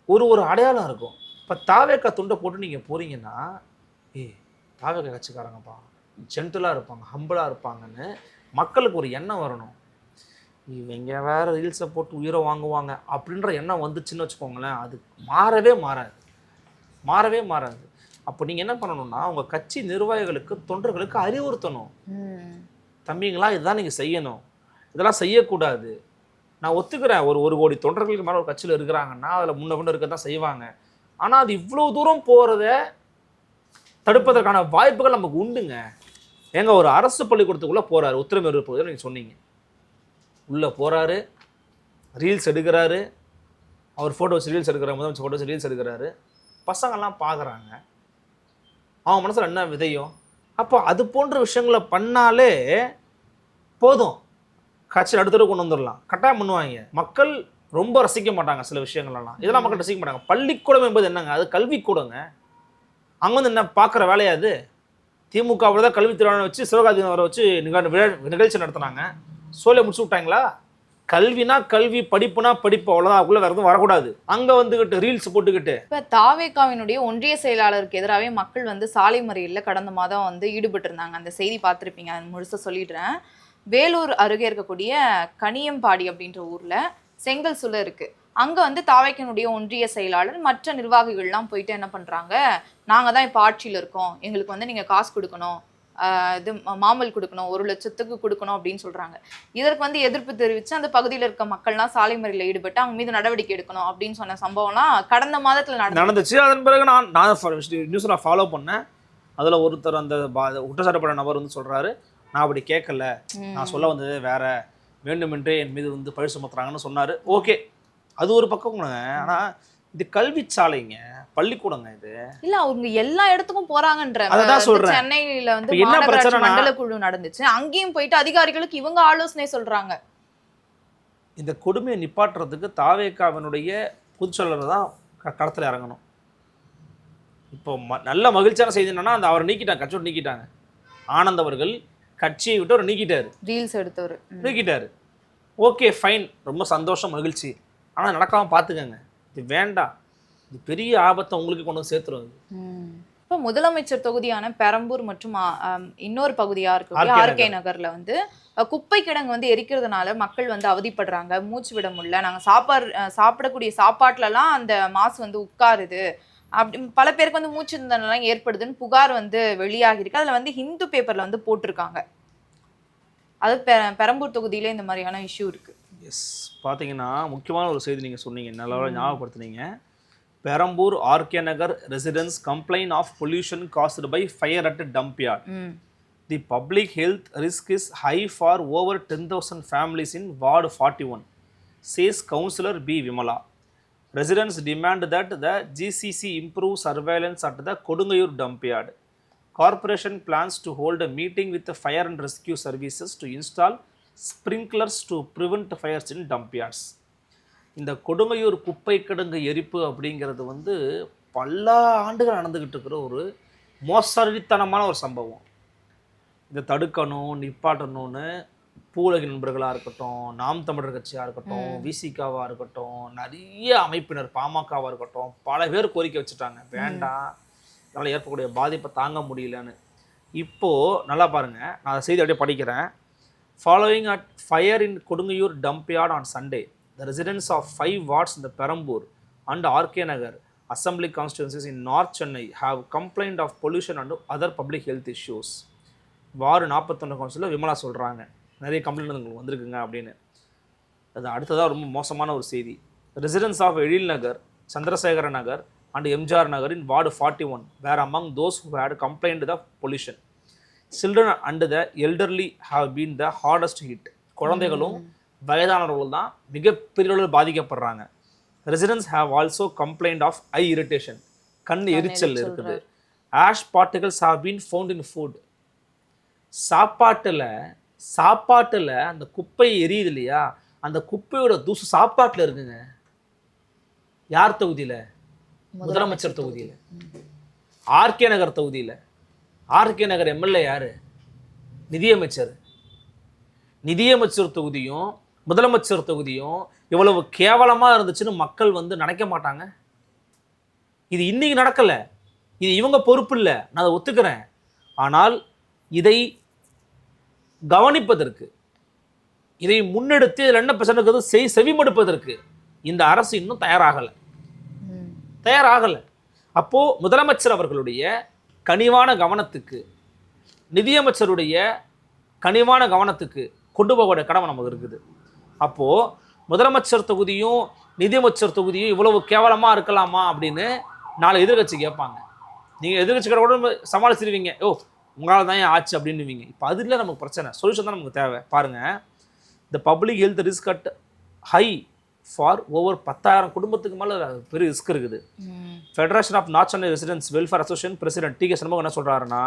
ஒரு ஒரு அடையாளம் இருக்கும். இப்போ தாவேக்கா துண்டை போட்டு நீங்கள் போகிறீங்கன்னா, தாவேக்கா கட்சிக்காரங்கப்பா ஜென்டலாக இருப்பாங்க, ஹம்பிளாக இருப்பாங்கன்னு மக்களுக்கு ஒரு எண்ணம் வரணும். இவங்க வேறு ரீல்ஸை போட்டு உயிரை வாங்குவாங்க அப்படின்ற எண்ணம் வந்துச்சுன்னு வச்சுக்கோங்களேன், அது மாறவே மாறாது. அப்போ நீங்கள் என்ன பண்ணணும்னா, உங்கள் கட்சி நிர்வாகிகளுக்கு தொண்டர்களுக்கு அறிவுறுத்தணும். தம்பிங்களா இதுதான் நீங்கள் செய்யணும், இதெல்லாம் செய்யக்கூடாது. நான் ஒத்துக்கிறேன், ஒரு கோடி தொண்டர்களுக்கு மேலே ஒரு கட்சியில் இருக்கிறாங்கன்னா அதில் முன்ன இருக்க தான் செய்வாங்க. ஆனால் அது இவ்வளோ தூரம் போகிறத தடுப்பதற்கான வாய்ப்புகள் நமக்கு உண்டுங்க. ஏங்க ஒரு அரசு பள்ளிக்கூடத்துக்குள்ளே போகிறாரு, உத்திரமேரூர் பகுதியில் நீங்கள் சொன்னீங்க, உள்ளே போகிறாரு, ரீல்ஸ் எடுக்கிறாரு, அவர் ஃபோட்டோ வச்சு ரீல்ஸ் எடுக்கிறார், முதலமைச்சர் ஃபோட்டோ வச்சு ரீல்ஸ் எடுக்கிறாரு, பசங்கள்லாம் பார்க்குறாங்க, அவன் மனசில் என்ன விதையும். அப்போ அது போன்ற விஷயங்களை பண்ணாலே போதும், கட்சியில் அடுத்தது கொண்டு வந்துடலாம். கட்டாயம் பண்ணுவாங்க. மக்கள் ரொம்ப ரசிக்க மாட்டாங்க சில விஷயங்கள்லாம், இதெல்லாம் மக்கள் ரசிக்க மாட்டாங்க. பள்ளிக்கூடம் என்பது என்னங்க, அது கல்விக்கூடங்க. அங்கே வந்து என்ன பார்க்குற வேலையாது? திமுகவில் தான் கல்வி திருவிழா வச்சு சிவகார்த்திகேயன் அவரை வச்சு நிகழ்ச்சி நடத்துனாங்க, சோலையை முடிச்சு விட்டாங்களா? கல்வினா கல்வி, படிப்புனா படிப்பு, அவ்வளோதான். அதுக்குள்ள வேறு எதுவும் வரக்கூடாது. அங்கே வந்துக்கிட்டு ரீல்ஸ் போட்டுக்கிட்டு. இப்போ தாவேகாவினுடைய ஒன்றிய செயலாளருக்கு எதிராகவே மக்கள் வந்து சாலை மறியலில் கடந்த மாதம் வந்து ஈடுபட்டு இருந்தாங்க. அந்த செய்தி பார்த்துருப்பீங்க, முழுசாக சொல்லிடுறேன். வேலூர் அருகே இருக்கக்கூடிய கனியம்பாடி அப்படின்ற ஊரில் செங்கல் சூளை இருக்குது. அங்கே வந்து தாவேக்கனுடைய ஒன்றிய செயலாளர் மற்ற நிர்வாகிகள்லாம் போயிட்டு என்ன பண்ணுறாங்க, நாங்கள் தான் இப்போ ஆட்சியில் இருக்கோம், எங்களுக்கு வந்து நீங்கள் காசு கொடுக்கணும், இது மாமல் கொடுக்கணும், 1 லட்சத்துக்கு கொடுக்கணும் அப்படின்னு சொல்கிறாங்க. இதற்கு வந்து எதிர்ப்பு தெரிவித்து அந்த பகுதியில் இருக்க மக்கள்லாம் சாலை மறியலில் ஈடுபட்டு அவங்க மீது நடவடிக்கை எடுக்கணும் அப்படின்னு சொன்ன சம்பவம்லாம் கடந்த மாதத்தில் நடந்துச்சு. அதன் பிறகு நான் நியூஸ் நான் ஃபாலோ பண்ணேன். அதில் ஒருத்தர் அந்த குற்றச்சாட்டப்பட்ட நபர் வந்து சொல்கிறாரு, நான் அப்படி கேட்கல, நான் சொல்ல வந்தது வேற, வேண்டுமென்றே என் மீது வந்து பழி சுமத்துறாங்கன்னு சொன்னார். ஓகே, அது ஒரு பக்கம். ஆனால் இது கல்வி சாலைங்க, பள்ளிக்கூடங்க இது இல்ல. அவங்க எல்லா இடத்துக்கும் போறாங்கன்ற. அதான் சொல்றேன். சென்னையில வந்து மாநகராட்சி மண்டல குழு நடந்துச்சு, அங்கேயும் போயிட்டு அதிகாரிகளுக்கு இவங்க ஆலோசனை சொல்றாங்க. இந்த கொடுமையை நிப்பாட்டுறதுக்கு தாவேகாவினுடைய பொதுச்செயலாளர் தான் களத்தில் இறங்கணும். இப்போ நல்ல மகிழ்ச்சியான செய்தி என்னன்னா, அந்த அவரை நீக்கிட்டாங்க, கட்சியோடு நீக்கிட்டாங்க. ஆனந்த் அவர்கள் கட்சியை விட்டு அவர் நீக்கிட்டாரு, ரீல்ஸ் எடுத்தவர் நீக்கிட்டாரு. ஓகே ஃபைன், ரொம்ப சந்தோஷம், மகிழ்ச்சி. ஆனால் நடக்காம பார்த்துக்கங்க, இது வேண்டாம், இது பெரிய ஆபத்தை உங்களுக்கு கொண்டு வந்து சேர்த்துரும். இப்போ முதலமைச்சர் தொகுதியான பெரம்பூர் மற்றும் இன்னொரு பகுதியாக இருக்கக்கூடிய ஆர்கே நகரில் வந்து குப்பை கிடங்கு வந்து எரிக்கிறதுனால மக்கள் வந்து அவதிப்படுறாங்க, மூச்சு விட முடியல, நாங்கள் சாப்பிடக்கூடிய சாப்பாட்டுலலாம் அந்த மாசு வந்து உட்காருது, அப்படி பல பேருக்கு வந்து மூச்சு திணறல்லாம் ஏற்படுதுன்னு புகார் வந்து வெளியாகிருக்கு. அதில் வந்து ஹிந்து பேப்பரில் வந்து போட்டிருக்காங்க. அது பெரம்பூர் தொகுதியிலே இந்த மாதிரியான இஷ்யூ இருக்குது. எஸ், பார்த்தீங்கன்னா முக்கியமான ஒரு செய்தி நீங்கள் சொன்னீங்க, நல்லா ஞாபகப்படுத்துனீங்க. Perambur RK Nagar residents complaint of pollution caused by fire at dump yard. The public health risk is high for over 10,000 families in ward 41, says councillor P Vimala. Residents demand that the GCC improve surveillance at the Kodungayur dump yard. Corporation plans to hold a meeting with the fire and rescue services to install sprinklers to prevent fires in dump yards. இந்த கொடுங்கையூர் குப்பை கிடங்கு எரிப்பு அப்படிங்கிறது வந்து பல ஆண்டுகள் நடந்துக்கிட்டு இருக்கிற ஒரு மோசடித்தனமான ஒரு சம்பவம். இதை தடுக்கணும், நிப்பாட்டணும்னு பூலகி நண்பர்களாக இருக்கட்டும், நாம் தமிழர் கட்சியாக இருக்கட்டும், விசிகாவாக இருக்கட்டும், நிறைய அமைப்பினர், பாமகவாக இருக்கட்டும், பல பேர் கோரிக்கை வச்சுட்டாங்க, வேண்டாம், அதனால் ஏற்படக்கூடிய பாதிப்பை தாங்க முடியலன்னு. இப்போது நல்லா பாருங்கள், நான் அந்த செய்தி அப்படியே படிக்கிறேன். Following at fire in Kodungaiyur dump yard on Sunday, the residents of 5 wards in the Perambur and RK Nagar assembly constituencies in North Chennai have complained of pollution and other public health issues. Ward 41 கவுன்சிலில் விமலா சொல்கிறாங்க, நிறைய complaint உங்களுக்கு வந்திருக்குங்க அப்படின்னு. அது அடுத்ததாக ரொம்ப மோசமான ஒரு செய்தி. Residents of Ezhil Nagar, Chandrasekhara Nagar and MGR Nagar in ward 41 where among those who had complaint the pollution. Children and the elderly have been the hardest hit. குழந்தைகளும் வயதானவர்கள் தான் மிகப்பெரிய அளவில் பாதிக்கப்படுறாங்க. Residents have also complaint of eye irritation, கண் எரிச்சல் இருக்குது. Ash particles have been found in food. சாப்பாட்டில் அந்த குப்பை எரியுது இல்லையா, அந்த குப்பையோட தூசு சாப்பாட்டில் இருக்குங்க. யார் தொகுதியில்? முதலமைச்சர் தொகுதியில், ஆர்கே நகர் தொகுதியில். ஆர்கே நகர் எம்எல்ஏ யார்? நிதியமைச்சர். நிதியமைச்சர் தொகுதியும் முதலமைச்சர் தொகுதியும் இவ்வளவு கேவலமா இருந்துச்சுன்னு மக்கள் வந்து நினைக்க மாட்டாங்க. இது இன்னைக்கு நடக்கல, இது இவங்க பொறுப்பு இல்லை, நான் அதை ஒத்துக்கிறேன். ஆனால் இதை கவனிப்பதற்கு, இதை முன்னெடுத்து இதில் என்ன பிரச்சனை செவிமடுப்பதற்கு இந்த அரசு இன்னும் தயாராகலை. அப்போ முதலமைச்சர் அவர்களுடைய கனிவான கவனத்துக்கு, நிதியமைச்சருடைய கனிவான கவனத்துக்கு கொண்டு போகக்கூடிய கடமை நமக்கு இருக்குது. அப்போ முதலமைச்சர் தொகுதியும் நிதியமைச்சர் தொகுதியும் இவ்வளவு கேவலமா இருக்கலாமா அப்படின்னு நாலு எதிர்கட்சி கேட்பாங்க. நீங்க எதிர்கட்சிக்கிற கூட சமாளிச்சிருவீங்க, ஓ உங்களால் தான் ஆச்சு அப்படின்னுவீங்க. இப்போ அது இல்லை நமக்கு பிரச்சனை, சொல்யூஷன் தான் நமக்கு தேவை. பாருங்க, இந்த public health risk at high for over 10,000 குடும்பத்துக்கு மேலே பெரிய ரிஸ்க் இருக்குது. Federation of north Chennai residents welfare association president TK. Shanmugam என்ன சொல்கிறாருன்னா,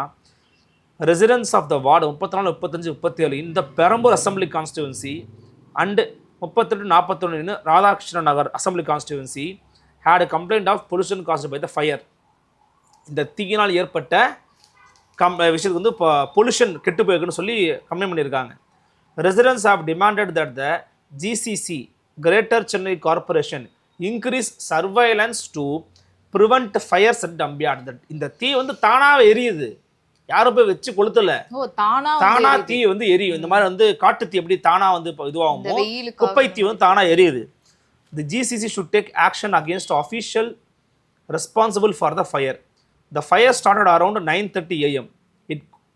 ரெசிடென்ட்ஸ் ஆஃப் த வார்டு 34, 35, 37 இந்த Perambur assembly constituency and 38, 41 Radhakrishna Nagar assembly constituency had a complaint of pollution caused by the fire. இந்த தீயினால் ஏற்பட்ட விஷயத்துக்கு வந்து இப்போ பொல்யூஷன் கெட்டு போயிருக்குன்னு சொல்லி கம்ப்ளைண்ட் பண்ணியிருக்காங்க. Residents have demanded that the GCC Greater Chennai Corporation increase surveillance to prevent fires at dump yard. இந்த தீ வந்து தானாக எரியுது, யாரும் போய் வச்சு கொளுத்தல, தானா தீ வந்து எரியும். இந்த மாதிரி வந்து காட்டு தீ எப்படி தானா வந்து இதுவாகுமோ குப்பை தீ வந்து தானா எரியுது. The GCC should take action against official responsible for the fire. The fire started around 9:30 AM.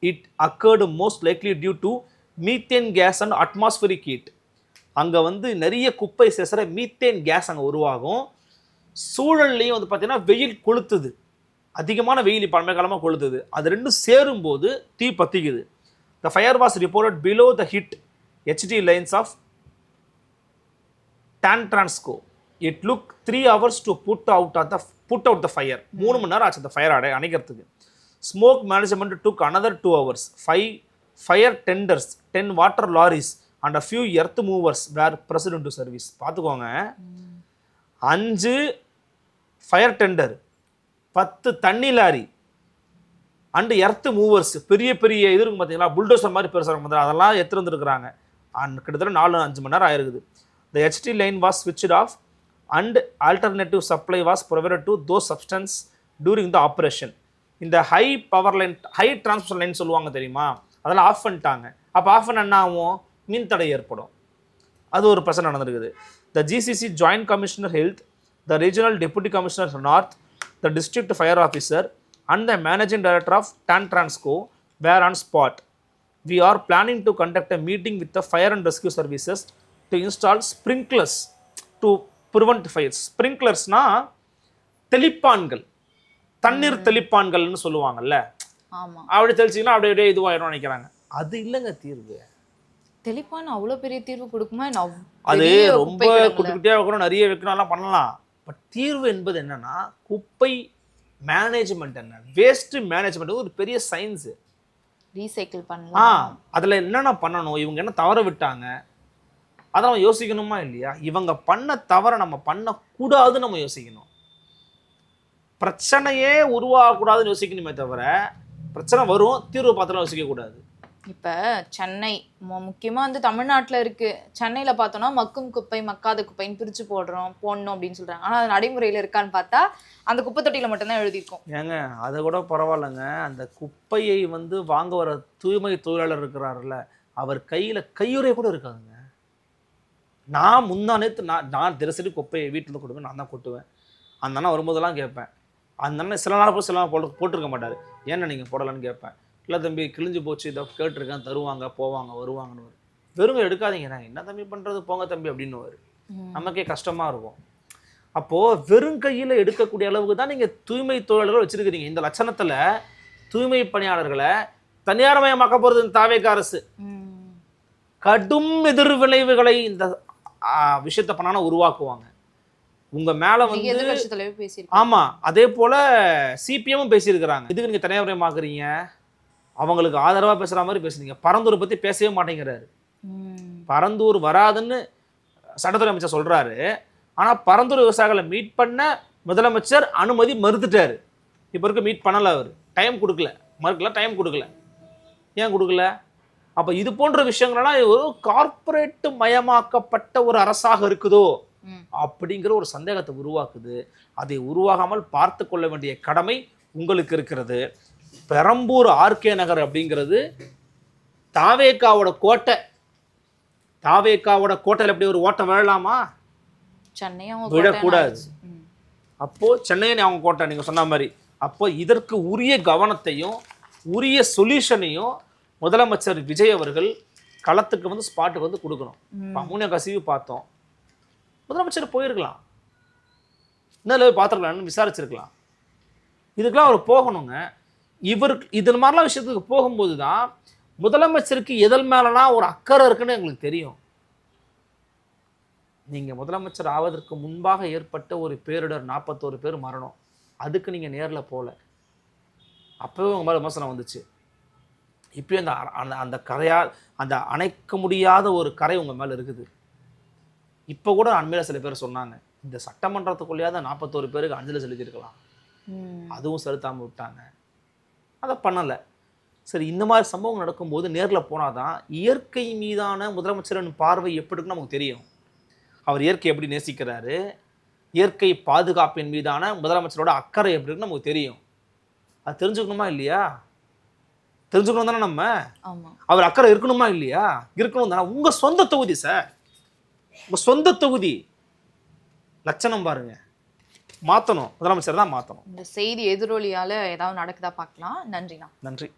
It occurred most likely due to methane gas and atmospheric heat. அங்கே வந்து நிறைய குப்பை சேசுகிற மீத்தேன் கேஸ் அங்கே உருவாகும். சூழல்லையும் வந்து பார்த்தீங்கன்னா வெயில் கொளுத்துது, அதிகமான வெயில் இப்போ அண்மை காலமாக கொளுத்துது. அது ரெண்டும் சேரும்போது தீ பற்றிக்குது. The fire was reported below the hit HT lines of Tantransco. It took 3 hours to put out the fire. 3 மணி நேரம் ஆச்சு அந்த fire அணைக்கிறதுக்கு. Smoke management took another 2 hours. 5 fire tenders, 10 water lorries and a few earth movers were present into service. பார்த்துக்கோங்க, 5 fire tender, 10 தண்ணி lorry and earth movers, பெரிய பெரிய இது இருக்கும் பார்த்தீங்களா, புல்டோசர் மாதிரி பெருசாக இருக்கும், அதெல்லாம் எடுத்துட்டு வந்துருக்குறாங்க. கிட்டத்தட்ட 4-5 மணி நேரம் ஆயிருக்குது. The HT line was switched off and alternative supply was provided to those substance during the operation. இந்த high power line, high transmission line சொல்லுவாங்க தெரியுமா, அதெல்லாம் ஆஃப் பண்ணிட்டாங்க. அப்போ ஆஃப் பண்ண என்ன ஆகும், மின் தடை ஏற்படும். அது ஒரு பிரச்சனை நடந்திருக்குது. The GCC Joint Commissioner Health, the Regional Deputy Commissioner North, the District Fire Officer and the Managing Director of Tantransco were on spot. We are planning to conduct a meeting with the Fire and Rescue Services to install sprinklers to prevent fires. Sprinklersனா தெளிப்பான்கள், தண்ணீர் தெளிப்பான்கள்னு சொல்லுவாங்கல்ல, அப்படி தெளிச்சிங்கன்னா அப்படியே இதுவாயிரும் நினைக்கிறாங்க. அது இல்லைங்க தீர்வு. தெளிப்பான் அவ்வளோ பெரிய தீர்வு கொடுக்குமா? அது ரொம்ப குட்டிக்கிட்டே வைக்கணும், நிறைய வைக்கணும்லாம் பண்ணலாம். பட் தீர்வு என்பது என்னன்னா, குப்பை மேனேஜ்மெண்ட் என்ன, வேஸ்ட் மேனேஜ்மெண்ட் ஒரு பெரிய சயின்ஸ். ரீசைக்கிள் பண்ணலாம், அதில் என்னென்ன பண்ணணும், இவங்க என்ன தவற விட்டாங்க, அதை நம்ம யோசிக்கணுமா இல்லையா? இவங்க பண்ண தவற நம்ம பண்ணக்கூடாதுன்னு நம்ம யோசிக்கணும். பிரச்சனையே உருவாகக்கூடாதுன்னு யோசிக்கணுமே தவிர, பிரச்சனை வரும் தீர்வு பார்த்துலாம் யோசிக்கக்கூடாது. இப்போ சென்னை முக்கியமாக வந்து தமிழ்நாட்டில் இருக்குது. சென்னையில் பார்த்தோன்னா மக்கும் குப்பை மக்காத குப்பைன்னு பிரித்து போடணும் அப்படின்னு சொல்கிறாங்க. ஆனால் அது நடைமுறையில் இருக்கான்னு பார்த்தா அந்த குப்பை தொட்டியில் மட்டும்தான் எழுதியிருக்கோம். ஏங்க அது கூட பரவாயில்லைங்க, அந்த குப்பையை வந்து வாங்க வர தூய்மை தொழிலாளர் இருக்கிறாருல்ல, அவர் கையில் கையுறை கூட இருக்காதுங்க. நான் முந்தா நேற்று நான் தினசரி குப்பையை வீட்டில் கொடுப்பேன், நான் தான் கொட்டுவேன். அந்த அண்ணன் வரும்போதெல்லாம் கேட்பேன். அந்த அண்ணன் சில நாள் சில நாள் போட்டிருக்க மாட்டார். ஏன்னா நீங்கள் போடலான்னு கேட்பேன். இல்லை தம்பி கிழிஞ்சு போச்சு, இதை கேட்டிருக்கேன், தருவாங்க போவாங்க வருவாங்கன்னு. வெறுங்க எடுக்காதீங்க, நான் என்ன தம்பி பண்ணுறது, போங்க தம்பி அப்படின்னு. நமக்கே கஷ்டமாக இருக்கும். அப்போது வெறும் கையில் எடுக்கக்கூடிய அளவுக்கு தான் நீங்கள் தூய்மை தொழிலாளர்கள் வச்சுருக்கிறீங்க. இந்த லட்சணத்தில் தூய்மை பணியாளர்களை தனியார்மயமாக்க போகிறது இந்த தாவேக அரசு. கடும் எதிர் விளைவுகளை இந்த விஷயத்தை பண்ணானா உருவாக்குவாங்க. உங்க மேல வந்து ஆமா, அதே போல சிபிஎம்மும் பேசியிருக்கிறாங்க. இதுக்கு நீங்க தனியார்மயமாக்குறீங்க, அவங்களுக்கு ஆதரவா பேசுற மாதிரி பேசுறீங்க. பரந்தூர் பத்தி பேசவே மாட்டேங்கிறாரு. பரந்தூர் வராதுன்னு சட்டத்துறை அமைச்சர் சொல்றாரு. ஆனா பரந்தூர் விவசாயிகளை மீட் பண்ண முதலமைச்சர் அனுமதி மறுத்துட்டாரு. இப்போ இருக்க மீட் பண்ணல, அவர் டைம் கொடுக்கல, டைம் கொடுக்கல. ஏன் கொடுக்கல? அப்ப இது போன்ற விஷயங்கள்லாம் ஒரு கார்ப்பரேட் மயமாக்கப்பட்ட ஒரு அரசாக இருக்குதோ அப்படிங்கிற ஒரு சந்தேகத்தை உருவாக்குது. அதை உருவாகாமல் பார்த்து கொள்ள வேண்டிய கடமை உங்களுக்கு இருக்கிறது. பெரம்பூர் ஆர்கே நகர் அப்படிங்கிறது தாவேக்காவோட கோட்டை. தாவேக்காவோட கோட்டையில் எப்படி ஒரு ஓட்டம் விழலாமா? சென்னையும் விழக்கூடாது. அப்போ சென்னையை அவங்க கோட்டை நீங்க சொன்ன மாதிரி. அப்போ இதற்கு உரிய கவனத்தையும் உரிய சொல்யூஷனையும் முதலமைச்சர் விஜய் அவர்கள் களத்துக்கு வந்து ஸ்பாட்டுக்கு வந்து கொடுக்கணும். அமோனியா கசிவு பார்த்தோம், முதலமைச்சர் போயிருக்கலாம், இன்னும் பார்த்துருக்கலாம், விசாரிச்சிருக்கலாம். இதுக்கெல்லாம் அவர் போகணுங்க. இவருக்கு இது மாதிரிலாம் விஷயத்துக்கு போகும்போது தான் முதலமைச்சருக்கு எதல் மேலாம் ஒரு அக்கறை இருக்குன்னு எங்களுக்கு தெரியும். நீங்க முதலமைச்சர் ஆவதற்கு முன்பாக ஏற்பட்ட ஒரு பேரிடர், 41 பேர் மரணம், அதுக்கு நீங்க நேரில் போல, அப்பவே உங்க மேல விமர்சனம் வந்துச்சு. இப்பயும் அந்த கரையால் அந்த அணைக்க முடியாத ஒரு கரை உங்க மேல இருக்குது. இப்ப கூட அண்மையில சில பேர் சொன்னாங்க, இந்த சட்டமன்றத்துக்குள்ளேயாவது 41 பேருக்கு அஞ்சலி செலுத்திருக்கலாம், அதுவும் செலுத்தாம விட்டாங்க, அதை பண்ணலை. சரி, இந்த மாதிரி சம்பவம் நடக்கும்போது நேரில் போனாதான் இயற்கை மீதான முதலமைச்சரின் பார்வை எப்படி இருக்குன்னு நமக்கு தெரியும். அவர் இயற்கை எப்படி நேசிக்கிறாரு, இயற்கை பாதுகாப்பின் மீதான முதலமைச்சரோட அக்கறை எப்படி இருக்குன்னு நமக்கு தெரியும். அது தெரிஞ்சுக்கணுமா இல்லையா? தெரிஞ்சுக்கணும் தானே நம்ம. அவர் அக்கறை இருக்கணுமா இல்லையா? இருக்கணும் தானே. உங்க சொந்த தொகுதி சார், உங்க சொந்த தொகுதி. லட்சணம் பாருங்க, மாற்றணும், முதலமைச்சர் தான் மாற்றணும். இந்த செய்தி எதிரொலியால் ஏதாவது நடக்குதா பார்க்கலாம். நன்றிண்ணா. நன்றி.